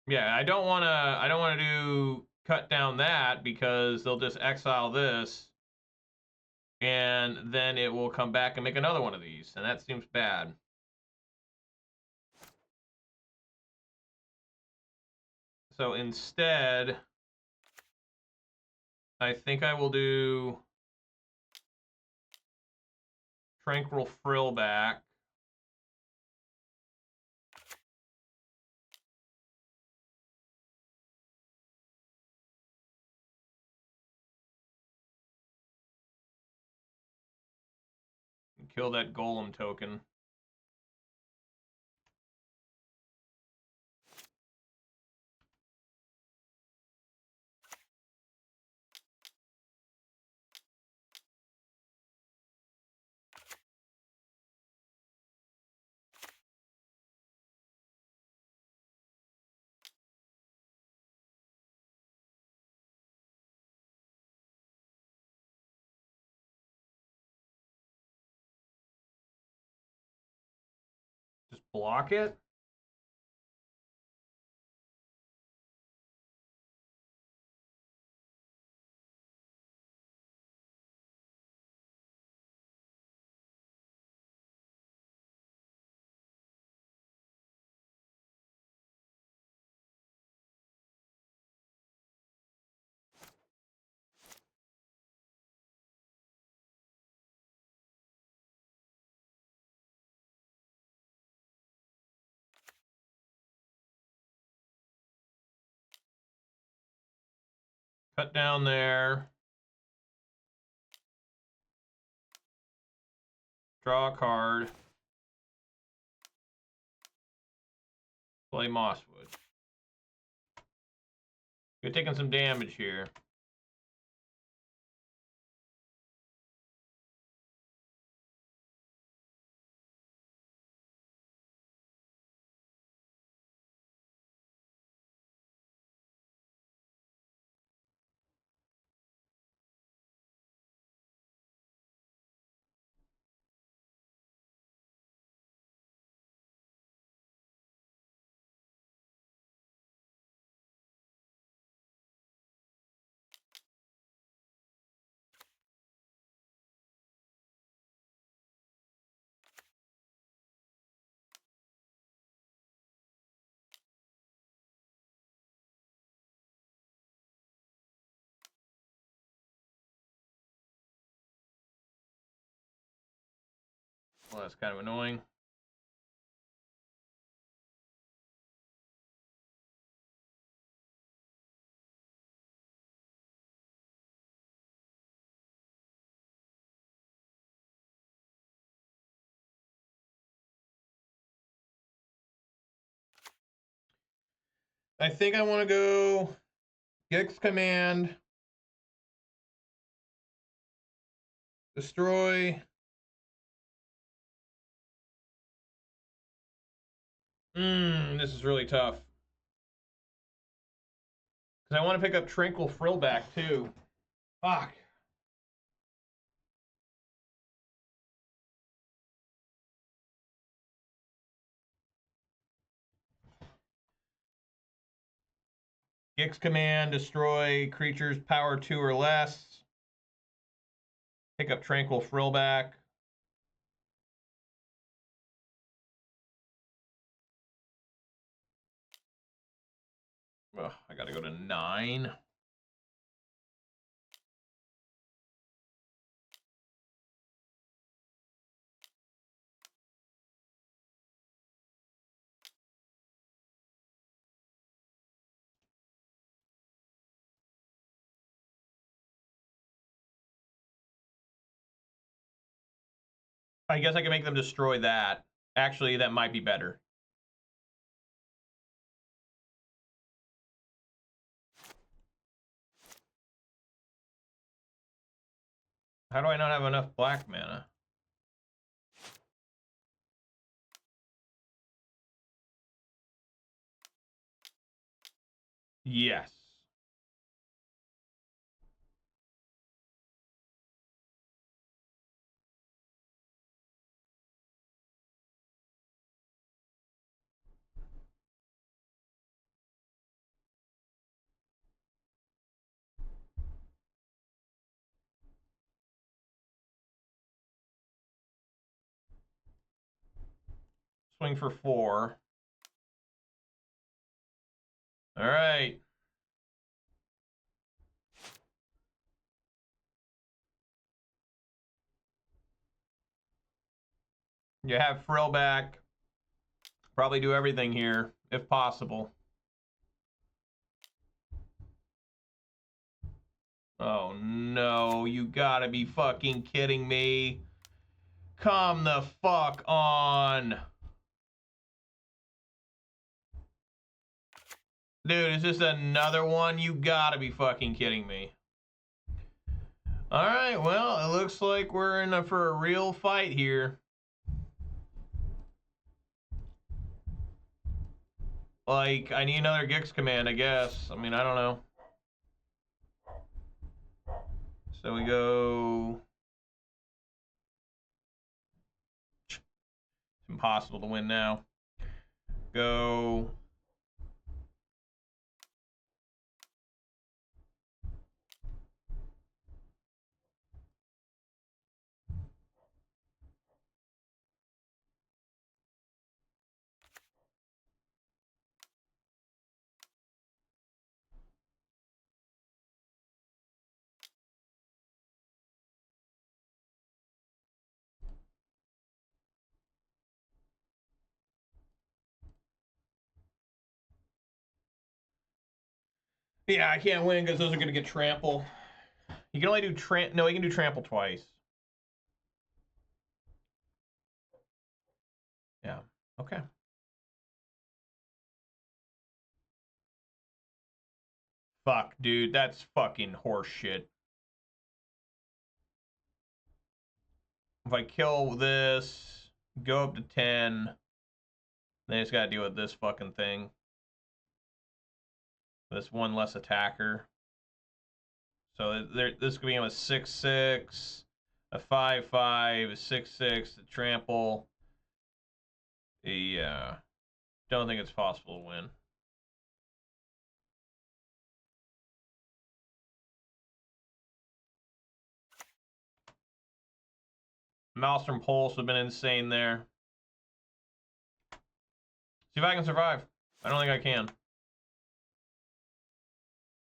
Yeah, I don't wanna do cut down that because they'll just exile this and then it will come back and make another one of these, and that seems bad. So instead, I think I will do Tranquil Frillback. And kill that Golem token. Just block it. Cut down there. Draw a card. Play Mosswood. You're taking some damage here. Well, that's kind of annoying. I think I want to go Gix Command, destroy. This is really tough. Because I want to pick up Tranquil Frillback too. Fuck. Gix Command, destroy creatures power 2 or less. Pick up Tranquil Frillback. Ugh, I gotta go to 9. I guess I can make them destroy that. Actually, that might be better. How do I not have enough black mana? Yes. Swing for 4. All right. You have Frillback. Probably do everything here, if possible. Oh no, you gotta be fucking kidding me. Come the fuck on. Dude, is this another one? You gotta be fucking kidding me. Alright, well, it looks like we're in for a real fight here. Like, I need another Gix command, I guess. I mean, I don't know. So we go... It's impossible to win now. Go... Yeah, I can't win because those are going to get trample. You can only do no, you can do trample twice. Yeah, okay. Fuck, dude, that's fucking horse shit. If I kill this, go up to 10, then I just gotta deal with this fucking thing. This one less attacker. So this could be a 6/6, a 5/5, a 6/6, a trample. Yeah, don't think it's possible to win. Maelstrom Pulse would have been insane there. See if I can survive. I don't think I can.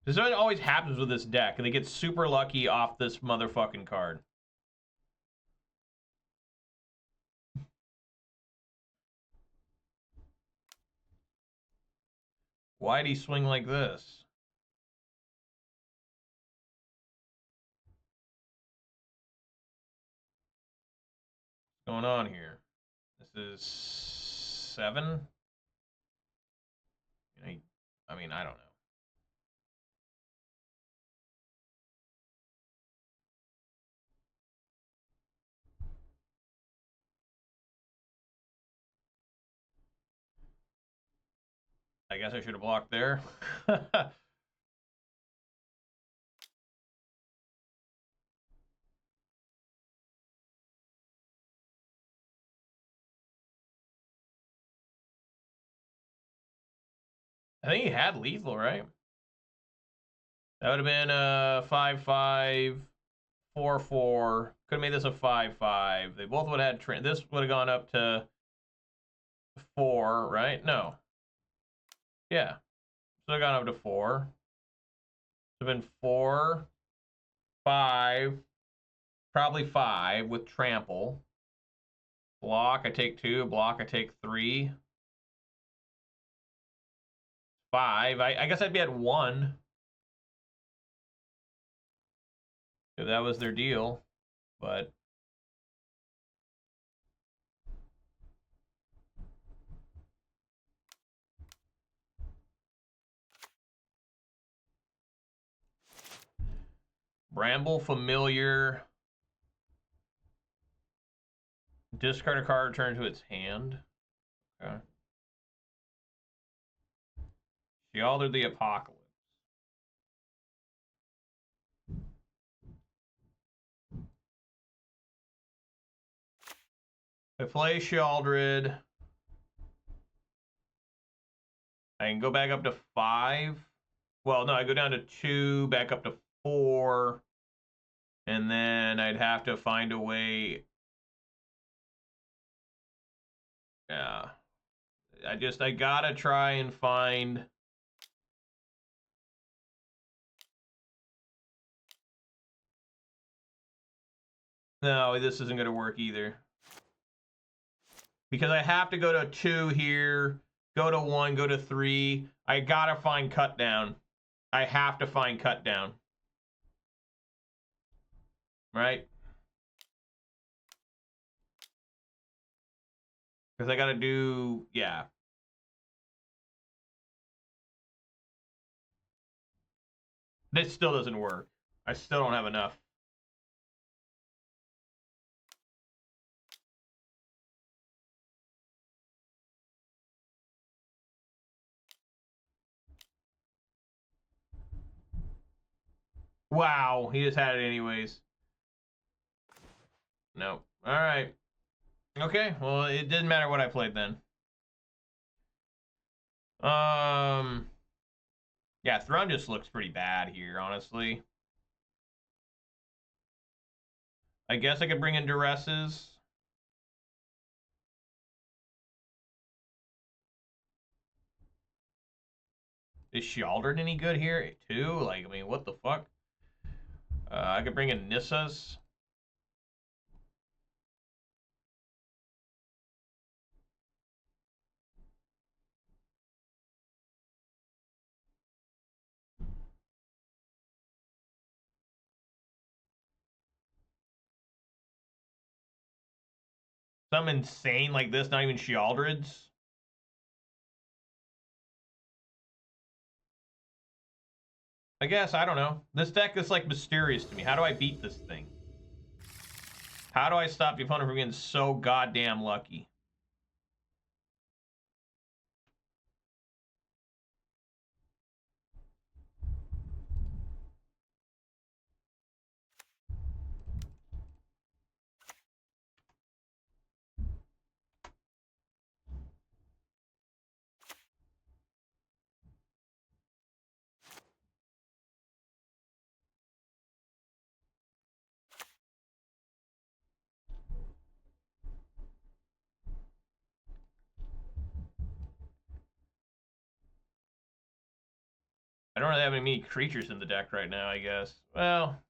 This is what always happens with this deck. They get super lucky off this motherfucking card. Why'd he swing like this? What's going on here? This is 7? I mean, I don't know. I guess I should have blocked there. I think he had lethal, right? That would have been a 5/5, 4/4. Could have made this a 5/5. They both would have had this would have gone up to 4, right? No. Yeah. So it gone up to 4. It would have been 4, 5, probably 5 with trample. Block, I take 2. Block, I take 3. 5. I guess I'd be at 1. If that was their deal. But Bramble Familiar. Discard a card, return to its hand. Okay. Sheoldred the Apocalypse. I play Sheoldred. I can go back up to 5. Well, no, I go down to 2, back up to 4. And then I'd have to find a way. Yeah. I gotta try and find. No, this isn't gonna work either. Because I have to go to 2 here, go to 1, go to 3. I gotta find cut down. I have to find cut down. Right? Because I gotta do, yeah. This still doesn't work. I still don't have enough. Wow, he just had it anyways. No. All right. Okay, well, it didn't matter what I played then. Yeah, Thrun just looks pretty bad here, honestly. I guess I could bring in Duresses. Is Sheoldred any good here, too? Like, I mean, what the fuck? I could bring in Nissas. Some insane like this, not even Sheoldred's. I guess, I don't know. This deck is like mysterious to me. How do I beat this thing? How do I stop the opponent from getting so goddamn lucky? I don't really have any creatures in the deck right now, I guess. Well,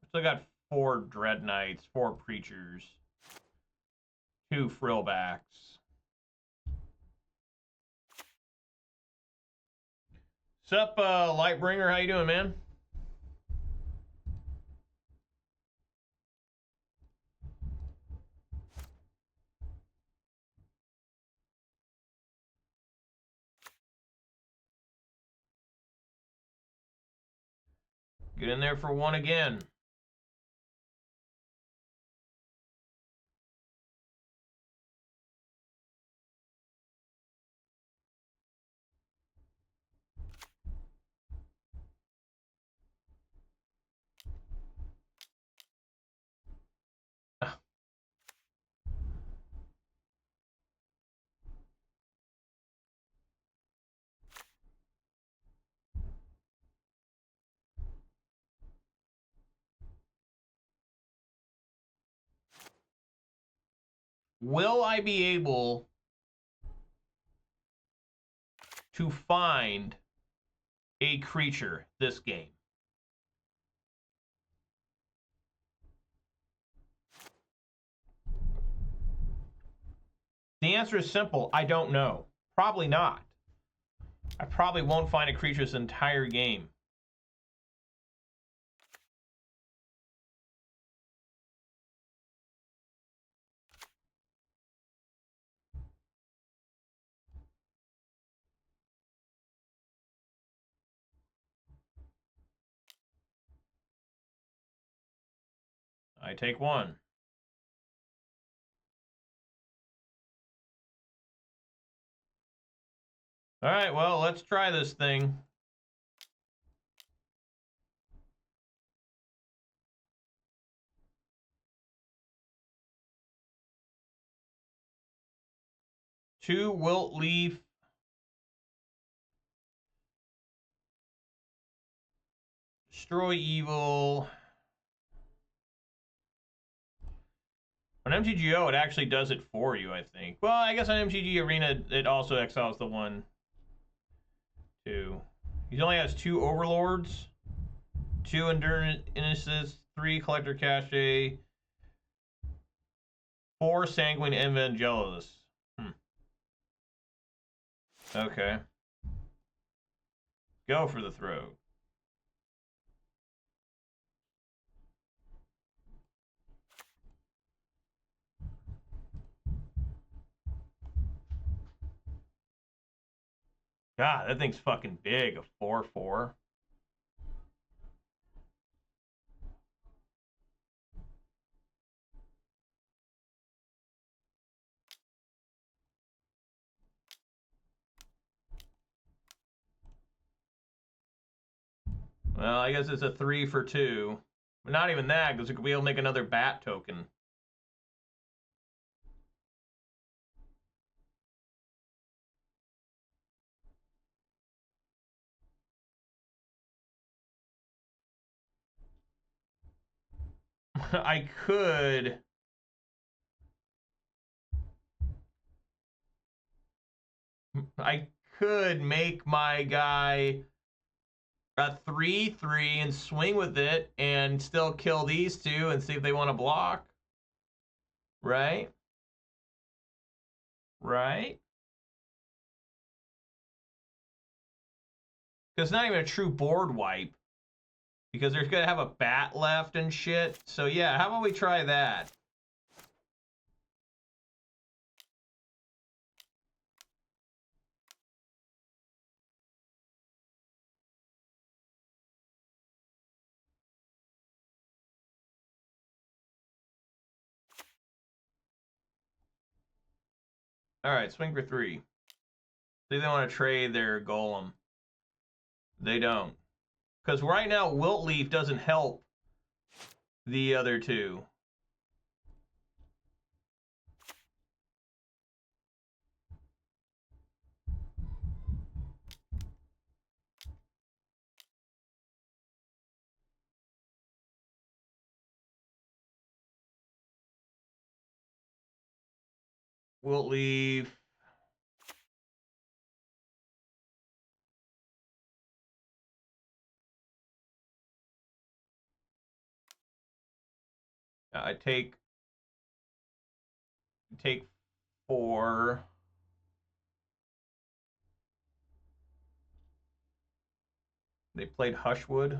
still got 4 Dreadknights, 4 Preachers, 2 Frillbacks. Sup, Lightbringer? How you doing, man? Get in there for one again. Will I be able to find a creature this game? The answer is simple. I don't know. Probably not. I probably won't find a creature this entire game. I take one. All right, well, let's try this thing. Two Wilt Leaf. Destroy Evil. On MTGO, it actually does it for you, I think. Well, I guess on MTG Arena, it also exiles the 1, 2. He only has 2 Overlords, 2 Endurance, 3 Collector Cache, 4 Sanguine Evangelos. Okay. Go for the throw. God, that thing's fucking big. A 4/4. Well, I guess it's a 3 for 2. But not even that, because we could be able to make another bat token. I could make my guy a 3/3 and swing with it and still kill these 2 and see if they want to block. Right? Right? Because it's not even a true board wipe. Because they're going to have a bat left and shit. So yeah, how about we try that? Alright, swing for 3. See, they want to trade their golem. They don't. Because right now, Wilt Leaf doesn't help the other two. Wilt Leaf. I take 4. They played Hushwood.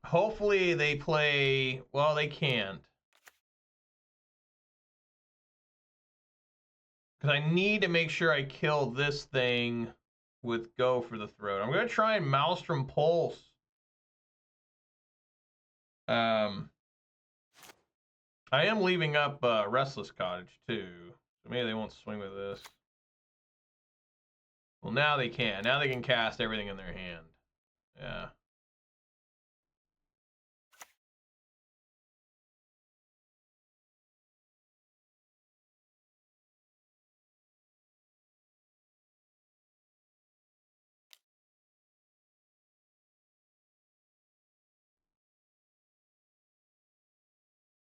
Hopefully they play... Well, they can't. Because I need to make sure I kill this thing with Go for the Throat. I'm going to try and Maelstrom Pulse. I am leaving up Restless Cottage, too. So maybe they won't swing with this. Well, now they can. Now they can cast everything in their hand. Yeah.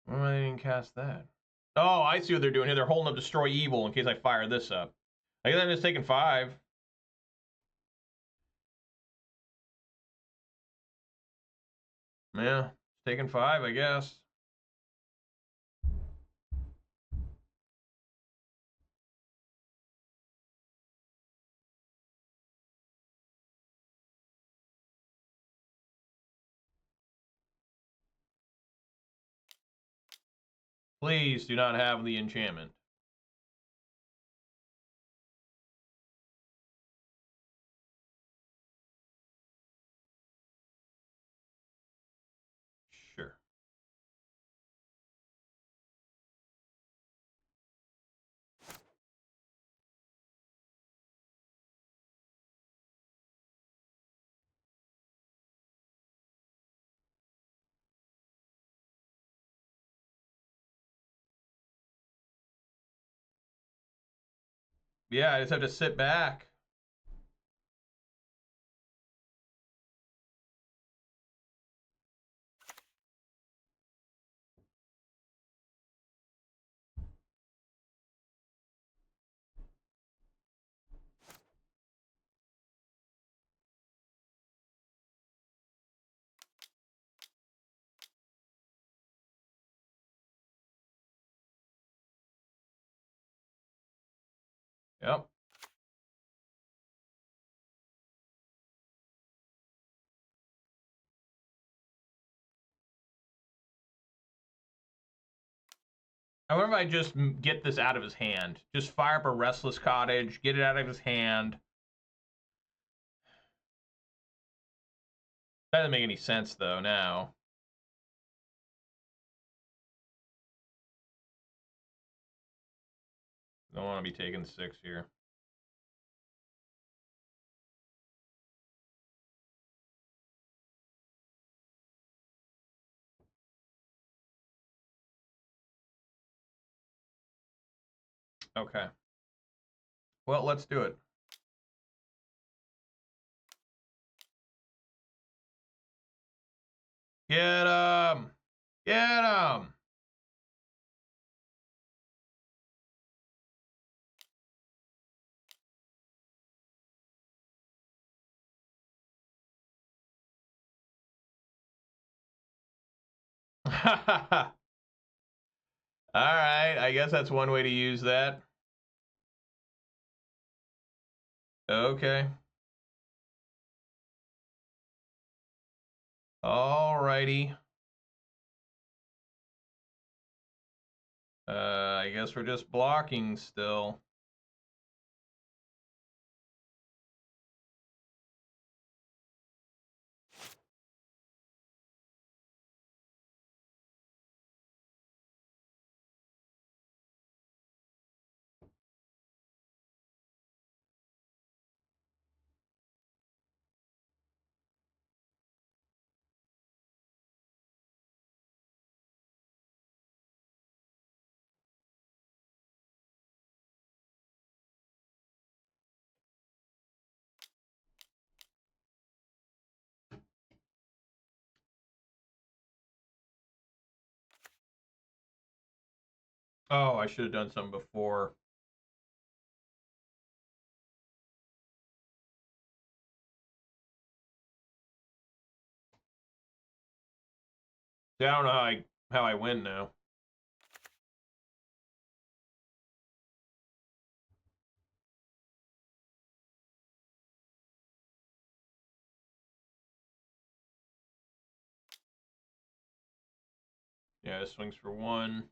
Why they didn't cast that? Oh, I see what they're doing here. They're holding up Destroy Evil in case I fire this up. I guess I'm just taking 5. Yeah, taking 5, I guess. Please do not have the enchantment. Sure. Yeah, I just have to sit back. Yep. I wonder if I just get this out of his hand. Just fire up a Restless Cottage, get it out of his hand. That doesn't make any sense, though, now. Don't want to be taking 6 here. Okay. Well, let's do it. Get him! Get him! All right, I guess that's one way to use that. Okay. All righty. I guess we're just blocking still. Oh, I should have done some before. See, I don't know how I win now. Yeah, this swings for 1.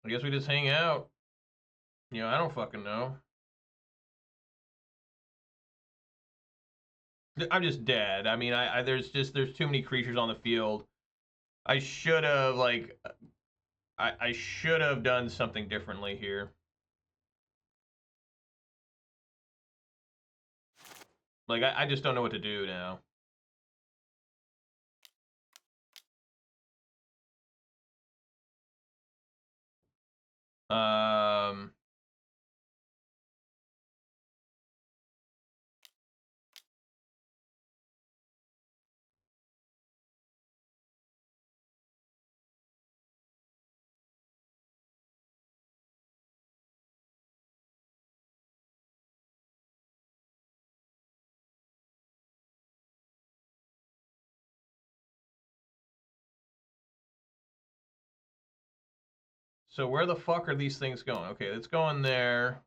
I guess we just hang out. You know, I don't fucking know. I'm just dead. I mean, there's too many creatures on the field. I should have I should have done something differently here. Like I just don't know what to do now. So where the fuck are these things going? Okay, let's go in there.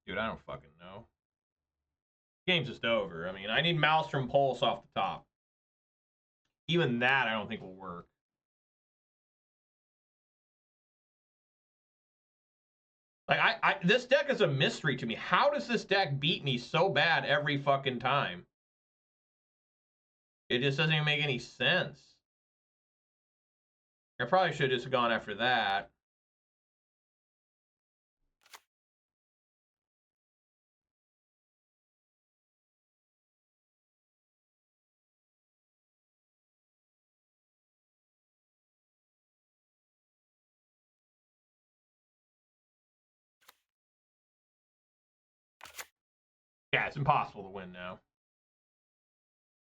Dude, I don't fucking know. Game's just over. I mean, I need Maelstrom Pulse off the top. Even that I don't think will work. Like this deck is a mystery to me. How does this deck beat me so bad every fucking time? It just doesn't even make any sense. I probably should have just gone after that. Yeah, it's impossible to win now.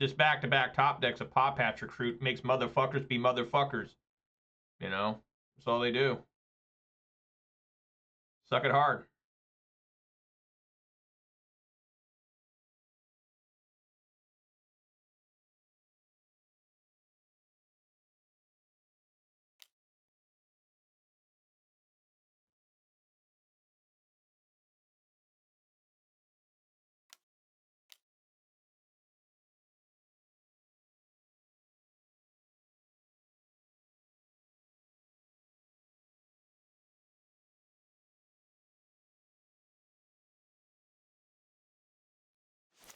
Just back-to-back top decks of Pop Patch Recruit makes motherfuckers be motherfuckers. You know? That's all they do. Suck it hard.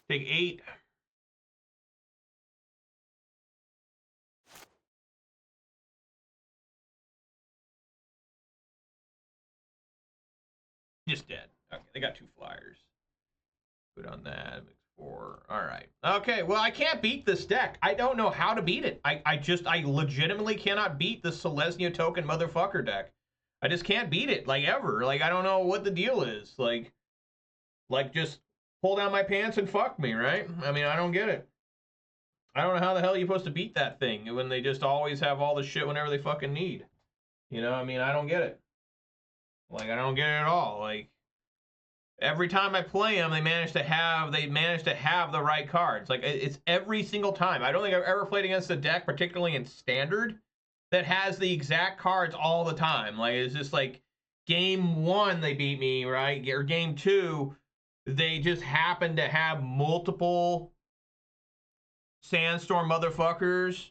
Take 8. Just dead. Okay, they got 2 flyers. Put on that. Makes 4. All right. Okay, well, I can't beat this deck. I don't know how to beat it. I legitimately cannot beat the Selesnya token motherfucker deck. I just can't beat it, like, ever. Like, I don't know what the deal is. Like just pull down my pants and fuck me, right? I mean, I don't get it. I don't know how the hell you're supposed to beat that thing when they just always have all the shit whenever they fucking need. You know, I mean, I don't get it. Like, I don't get it at all. Like, every time I play them, they manage to have the right cards. Like, it's every single time. I don't think I've ever played against a deck, particularly in Standard, that has the exact cards all the time. Like, it's just like game 1 they beat me, right? Or game 2, they just happen to have multiple Sandstorm motherfuckers.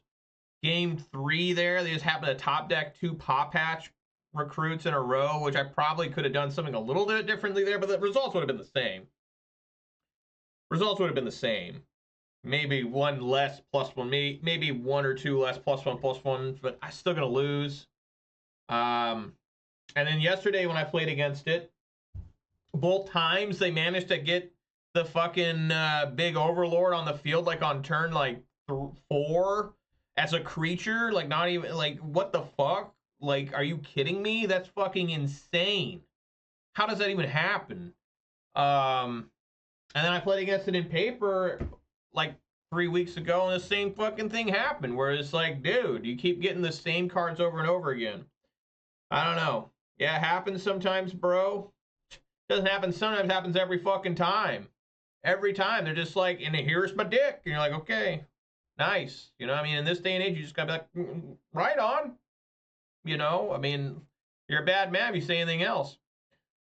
Game 3 there, they just happen to top deck 2 Pop Patch recruits in a row, which I probably could have done something a little bit differently there, but the results would have been the same. Results would have been the same. Maybe 1 less +1, maybe 1 or 2 less +1/+1, but I'm still gonna lose. And then yesterday when I played against it, both times they managed to get the fucking big overlord on the field, like on turn like 4 as a creature. Like, not even, like, what the fuck? Like, are you kidding me? That's fucking insane. How does that even happen? And then I played against it in paper like 3 weeks ago, and the same fucking thing happened, where it's like, dude, you keep getting the same cards over and over again. I don't know. Yeah, it happens sometimes, bro. Doesn't happen sometimes, it happens every fucking time. Every time. They're just like, and here's my dick. And you're like, okay, nice. You know, I mean, in this day and age, you just gotta be like, right on. You know, I mean, you're a bad man if you say anything else.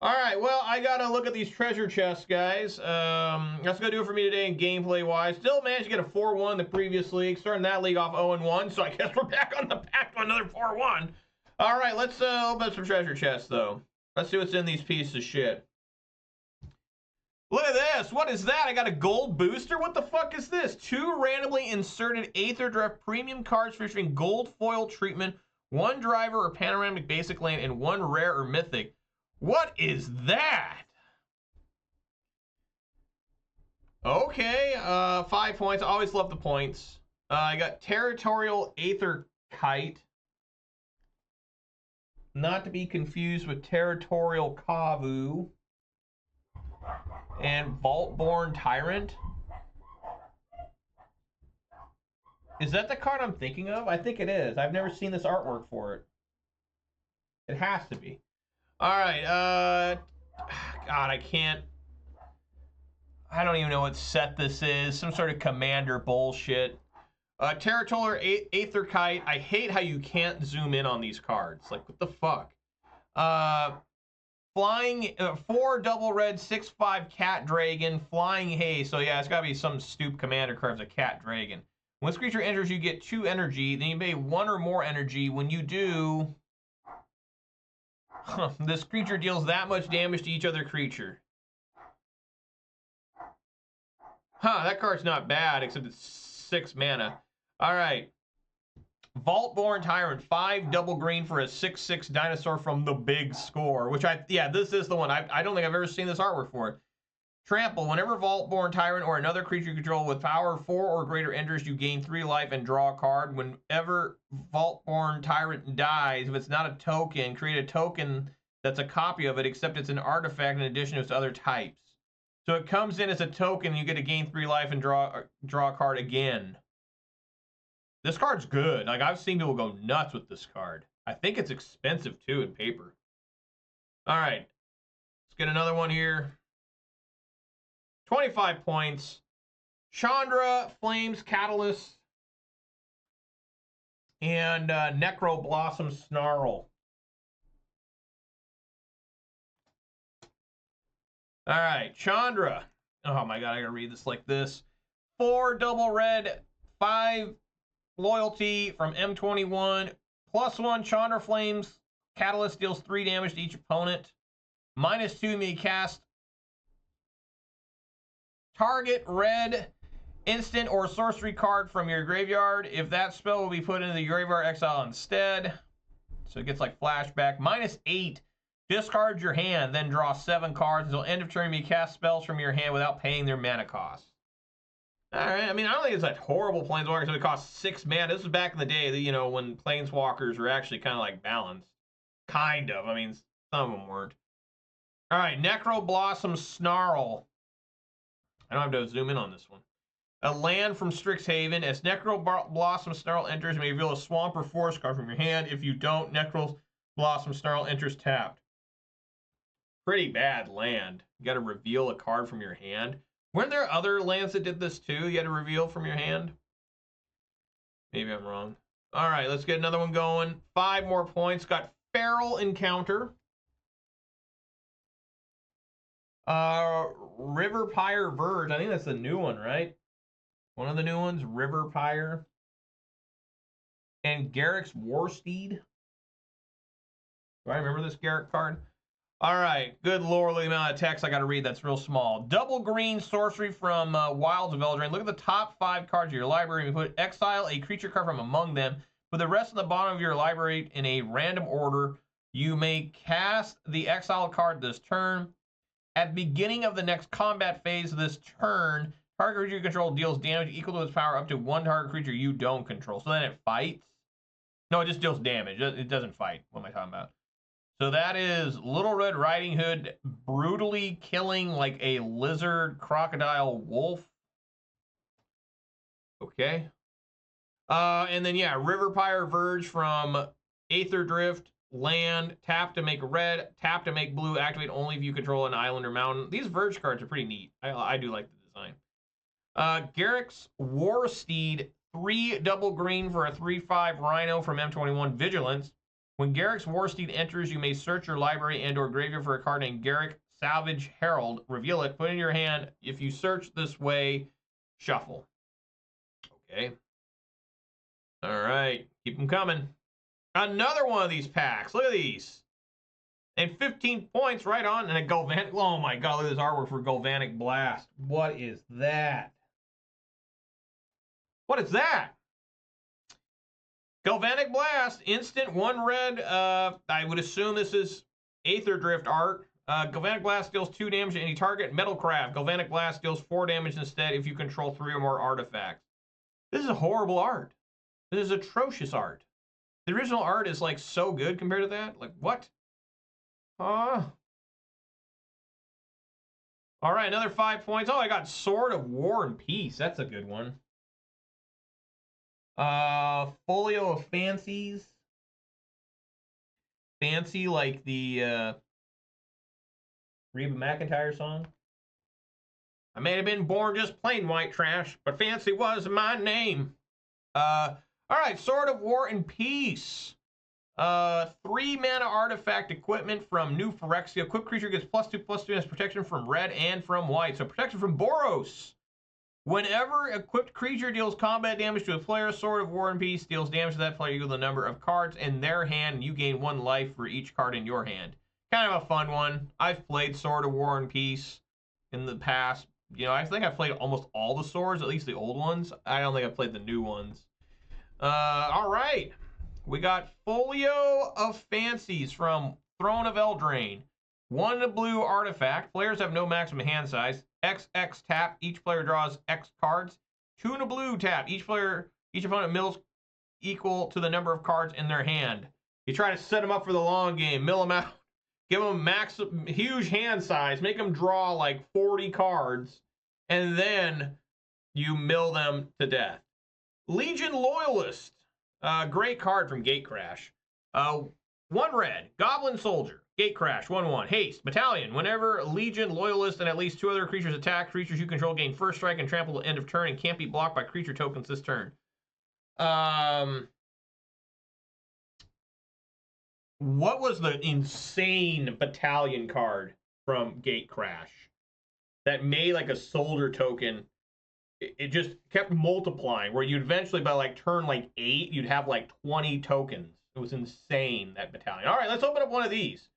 All right, well, I gotta look at these treasure chests, guys. That's gonna do it for me today in gameplay-wise. Still managed to get a 4-1 in the previous league. Starting that league off 0-1, so I guess we're back on the path to another 4-1. All right, let's open up some treasure chests, though. Let's see what's in these pieces of shit. Look at this. What is that? I got a gold booster? What the fuck is this? 2 randomly inserted Aether Draft premium cards featuring gold foil treatment, 1 driver or panoramic basic land, and 1 rare or mythic. What is that? Okay, 5 points. I always love the points. I got Territorial Aether Kite. Not to be confused with Territorial Kavu. And Vaultborn Tyrant. Is that the card I'm thinking of? I think it is. I've never seen this artwork for it. It has to be. All right. God, I don't even know what set this is. Some sort of commander bullshit. Territorial Aether Kite. I hate how you can't zoom in on these cards. Like, what the fuck? Flying 4 double red 6/5 cat dragon flying haze. So yeah, it's gotta be some stupid commander card, a cat dragon. When this creature enters, you get 2 energy. Then you pay 1 or more energy. When you do, this creature deals that much damage to each other creature. That card's not bad, except it's 6 mana. All right. Vaultborn Tyrant, 5 double green for a 6/6 dinosaur from the big score, which this is the one. I don't think I've ever seen this artwork for it. Trample, whenever Vaultborn Tyrant or another creature you control with power 4 or greater enters, you gain 3 life and draw a card. Whenever Vaultborn Tyrant dies, if it's not a token, create a token that's a copy of it, except it's an artifact in addition to its other types. So it comes in as a token, you get to gain 3 life and draw a card again. This card's good. Like, I've seen people go nuts with this card. I think it's expensive, too, in paper. All right. Let's get another one here. 25 points. Chandra, Flames, Catalyst, and Necro Blossom Snarl. All right. Chandra. Oh, my God. I got to read this like this. 4 double red, 5... loyalty from M21, +1 Chandra Flames. Catalyst deals 3 damage to each opponent. -2 may cast target red instant or sorcery card from your graveyard. If that spell will be put into the graveyard, exile instead. So it gets like flashback. -8, discard your hand, then draw 7 cards until end of turn. You may cast spells from your hand without paying their mana cost. All right, I mean, I don't think it's like horrible Planeswalkers. So it costs 6 mana. This was back in the day, you know, when Planeswalkers were actually kind of like balanced. Kind of. I mean, some of them weren't. All right, Necro Blossom Snarl. I don't have to zoom in on this one. A land from Strixhaven. As Necro Blossom Snarl enters, you may reveal a swamp or forest card from your hand. If you don't, Necro Blossom Snarl enters tapped. Pretty bad land. You got to reveal a card from your hand. Weren't there other lands that did this too? You had to reveal from your hand? Maybe I'm wrong. All right, let's get another one going. 5 more points. Got Feral Encounter. River Pyre Verge. I think that's the new one, right? One of the new ones. River Pyre. And Garrick's Warsteed. Do I remember this Garrick card? All right, good lord, the amount of text I got to read. That's real small. Double green sorcery from Wilds of Eldraine. Look at the top 5 cards of your library. You put exile a creature card from among them. With the rest of the bottom of your library in a random order, you may cast the exiled card this turn. At the beginning of the next combat phase of this turn, target creature you control deals damage equal to its power up to one target creature you don't control. So then it fights? No, it just deals damage. It doesn't fight. What am I talking about? So that is Little Red Riding Hood brutally killing like a lizard, crocodile, wolf. Okay. And then, yeah, Riverpire Verge from Aether Drift, land, tap to make red, tap to make blue, activate only if you control an island or mountain. These Verge cards are pretty neat. I do like the design. Garrick's War Steed, 3 double green for a 3/5 Rhino from M21 Vigilance. When Garrick's War Steed enters, you may search your library and or graveyard for a card named Garrick Salvage Herald. Reveal it, put it in your hand. If you search this way, shuffle. Okay. All right, keep them coming. Another one of these packs. Look at these. And 15 points right on. And a Galvanic. Oh my God, look at this artwork for Galvanic Blast. What is that? What is that? Galvanic Blast, instant 1 red. I would assume this is Aether Drift art. Galvanic Blast deals 2 damage to any target. Metalcraft. Galvanic Blast deals 4 damage instead if you control 3 or more artifacts. This is horrible art. This is atrocious art. The original art is like so good compared to that. Like what? All right, another 5 points. Oh, I got Sword of War and Peace. That's a good one. Folio of Fancies. Fancy like the Reba McEntire song. I may have been born just plain white trash, but fancy was my name. All right, Sword of War and Peace. 3 mana artifact equipment from New Phyrexia. Equipped creature gets +2/+2 and has protection from red and from white. So protection from Boros. Whenever equipped creature deals combat damage to a player, Sword of War and Peace deals damage to that player equal to the number of cards in their hand, and you gain 1 life for each card in your hand. Kind of a fun one. I've played Sword of War and Peace in the past. You know, I think I've played almost all the swords, at least the old ones. I don't think I've played the new ones. All right. We got Folio of Fancies from Throne of Eldraine. 1 blue artifact. Players have no maximum hand size. XX tap. Each player draws X cards. 2 and a blue tap. Each opponent mills equal to the number of cards in their hand. You try to set them up for the long game. Mill them out. Give them huge hand size. Make them draw like 40 cards. And then you mill them to death. Legion Loyalist. Great card from Gatecrash. 1 red. Goblin Soldier. Gatecrash. 1/1. Haste. Battalion. Whenever Legion Loyalist and at least 2 other creatures attack, creatures you control gain first strike and trample at end of turn and can't be blocked by creature tokens this turn. What was the insane Battalion card from Gatecrash that made like a soldier token? It just kept multiplying, where you'd eventually, by like turn like 8, you'd have like 20 tokens. It was insane, that Battalion. All right, let's open up one of these.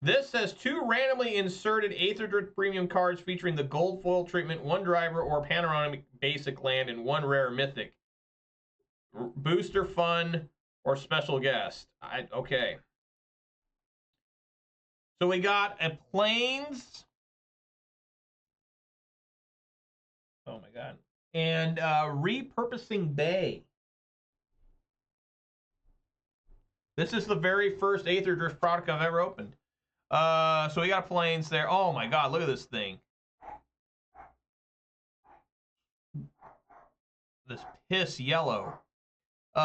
This says 2 randomly inserted Aether Drift premium cards featuring the gold foil treatment, 1 driver or panoramic basic land, and 1 rare mythic. Booster fun or special guest. Okay. So we got a Plains. Oh my God. And Repurposing Bay. This is the very first Aether Drift product I've ever opened. So we got Plains there. Oh my God, look at this thing. This piss yellow. 2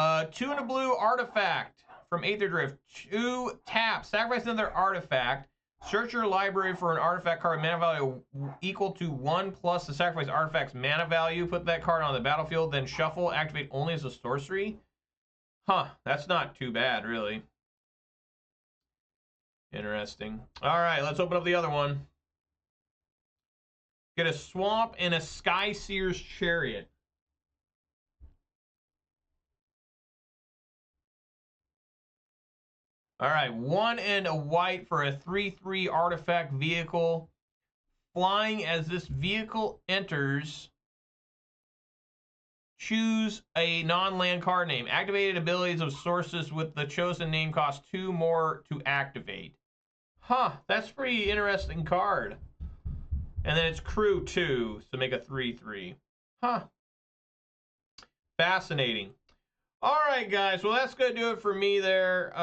and a blue artifact from Aether Drift. 2 taps. Sacrifice another artifact. Search your library for an artifact card mana value equal to 1 plus the sacrifice artifact's mana value. Put that card on the battlefield, then shuffle. Activate only as a sorcery. Huh, that's not too bad, really. Interesting. All right, let's open up the other one. Get a Swamp and a Sky Seer's Chariot. All right, 1 and a white for a 3/3 artifact vehicle. Flying as this vehicle enters. choose a non-land card name. Activated abilities of sources with the chosen name cost 2 more to activate. Huh, that's a pretty interesting card. And then it's crew 2, so make a 3/3. Huh. Fascinating. All right, guys. Well, that's going to do it for me there.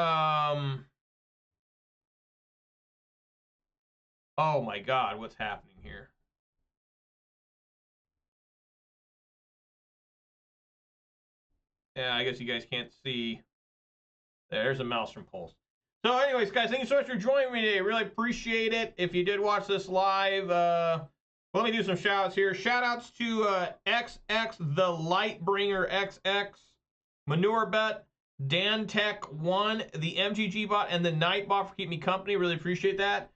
Oh, my God. What's happening here? Yeah, I guess you guys can't see. There's a Maelstrom Pulse. So anyways, guys, thank you so much for joining me today. Really appreciate it. If you did watch this live, let me do some shout-outs here. Shout-outs to XX, the Lightbringer XX, Manure Bet, Dan Tech 1, the MTG bot, and the Night bot for keeping me company. Really appreciate that.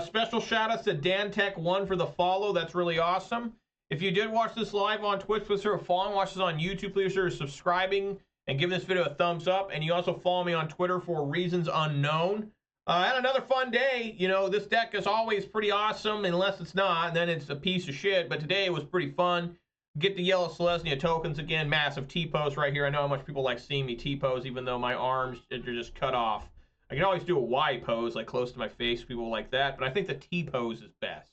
Special shout-outs to Dan Tech 1 for the follow. That's really awesome. If you did watch this live on Twitch, please consider following. Watch this on YouTube, please consider subscribing and give this video a thumbs up. And you also follow me on Twitter for reasons unknown. I had another fun day. You know, this deck is always pretty awesome unless it's not, and then it's a piece of shit. But today it was pretty fun. Get the yellow Selesnya tokens again. Massive T-pose right here. I know how much people like seeing me T-pose, even though my arms are just cut off. I can always do a Y pose, like close to my face. People like that. But I think the T-pose is best.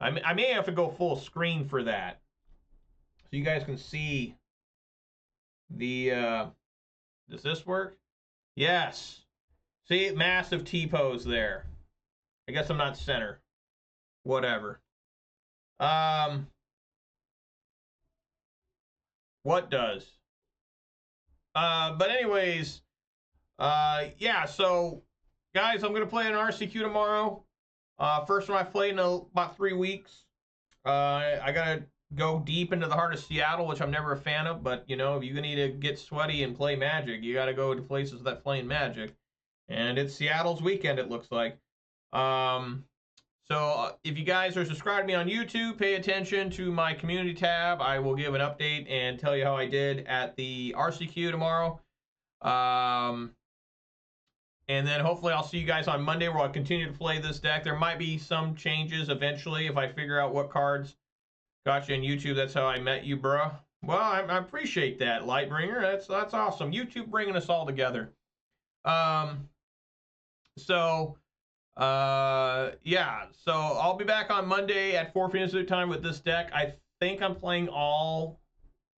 I may have to go full screen for that, so you guys can see the, does this work? Yes. See, massive T-pose there. I guess I'm not center. Whatever. What does? But anyways, yeah, so, guys, I'm going to play an RCQ tomorrow. First one I've played in about 3 weeks. I got to go deep into the heart of Seattle, which I'm never a fan of, but, you know, if you need to get sweaty and play Magic, you got to go to places that play Magic. And it's Seattle's weekend, it looks like. So if you guys are subscribed to me on YouTube, pay attention to my community tab. I will give an update and tell you how I did at the RCQ tomorrow. And then hopefully I'll see you guys on Monday where I'll continue to play this deck. There might be some changes eventually if I figure out what cards got you on YouTube. That's how I met you, bro. Well, I appreciate that, Lightbringer. That's awesome. YouTube bringing us all together. Yeah. So I'll be back on Monday at 4 p.m. Pacific time with this deck. I think I'm playing all...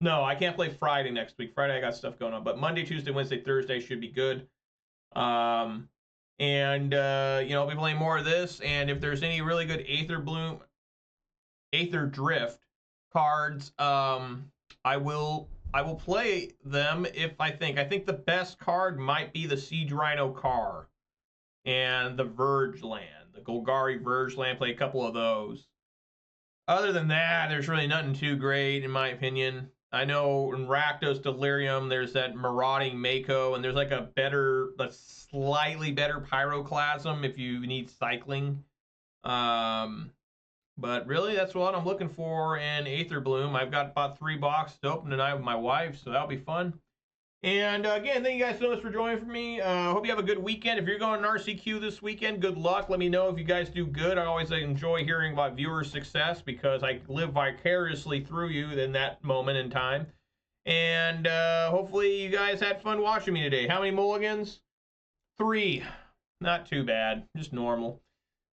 No, I can't play Friday next week. Friday I got stuff going on. But Monday, Tuesday, Wednesday, Thursday should be good. You know, I'll be playing more of this, and if there's any really good Aether Drift cards, I will play them if I think the best card might be the Siege Rhino Car and the Verge Land, the Golgari Verge Land. Play a couple of those. Other than that, there's really nothing too great in my opinion. I know in Rakdos Delirium, there's that Marauding Mako, and there's like a slightly better Pyroclasm if you need cycling. But really, that's what I'm looking for in Aether Bloom. I've got about 3 boxes to open tonight with my wife, so that'll be fun. And again, thank you guys so much for joining me. Hope you have a good weekend. If you're going to RCQ this weekend, good luck. Let me know if you guys do good. I always enjoy hearing about viewer success because I live vicariously through you in that moment in time. And hopefully you guys had fun watching me today. How many mulligans? 3. Not too bad. Just normal.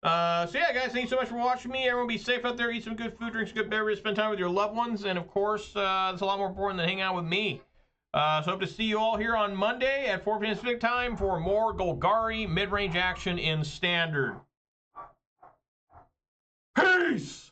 So yeah, guys, thank you so much for watching me. Everyone be safe out there. Eat some good food, drink some good beverages, spend time with your loved ones. And of course, it's a lot more important than hang out with me. So hope to see you all here on Monday at 4 p.m. Pacific time for more Golgari mid-range action in Standard. Peace!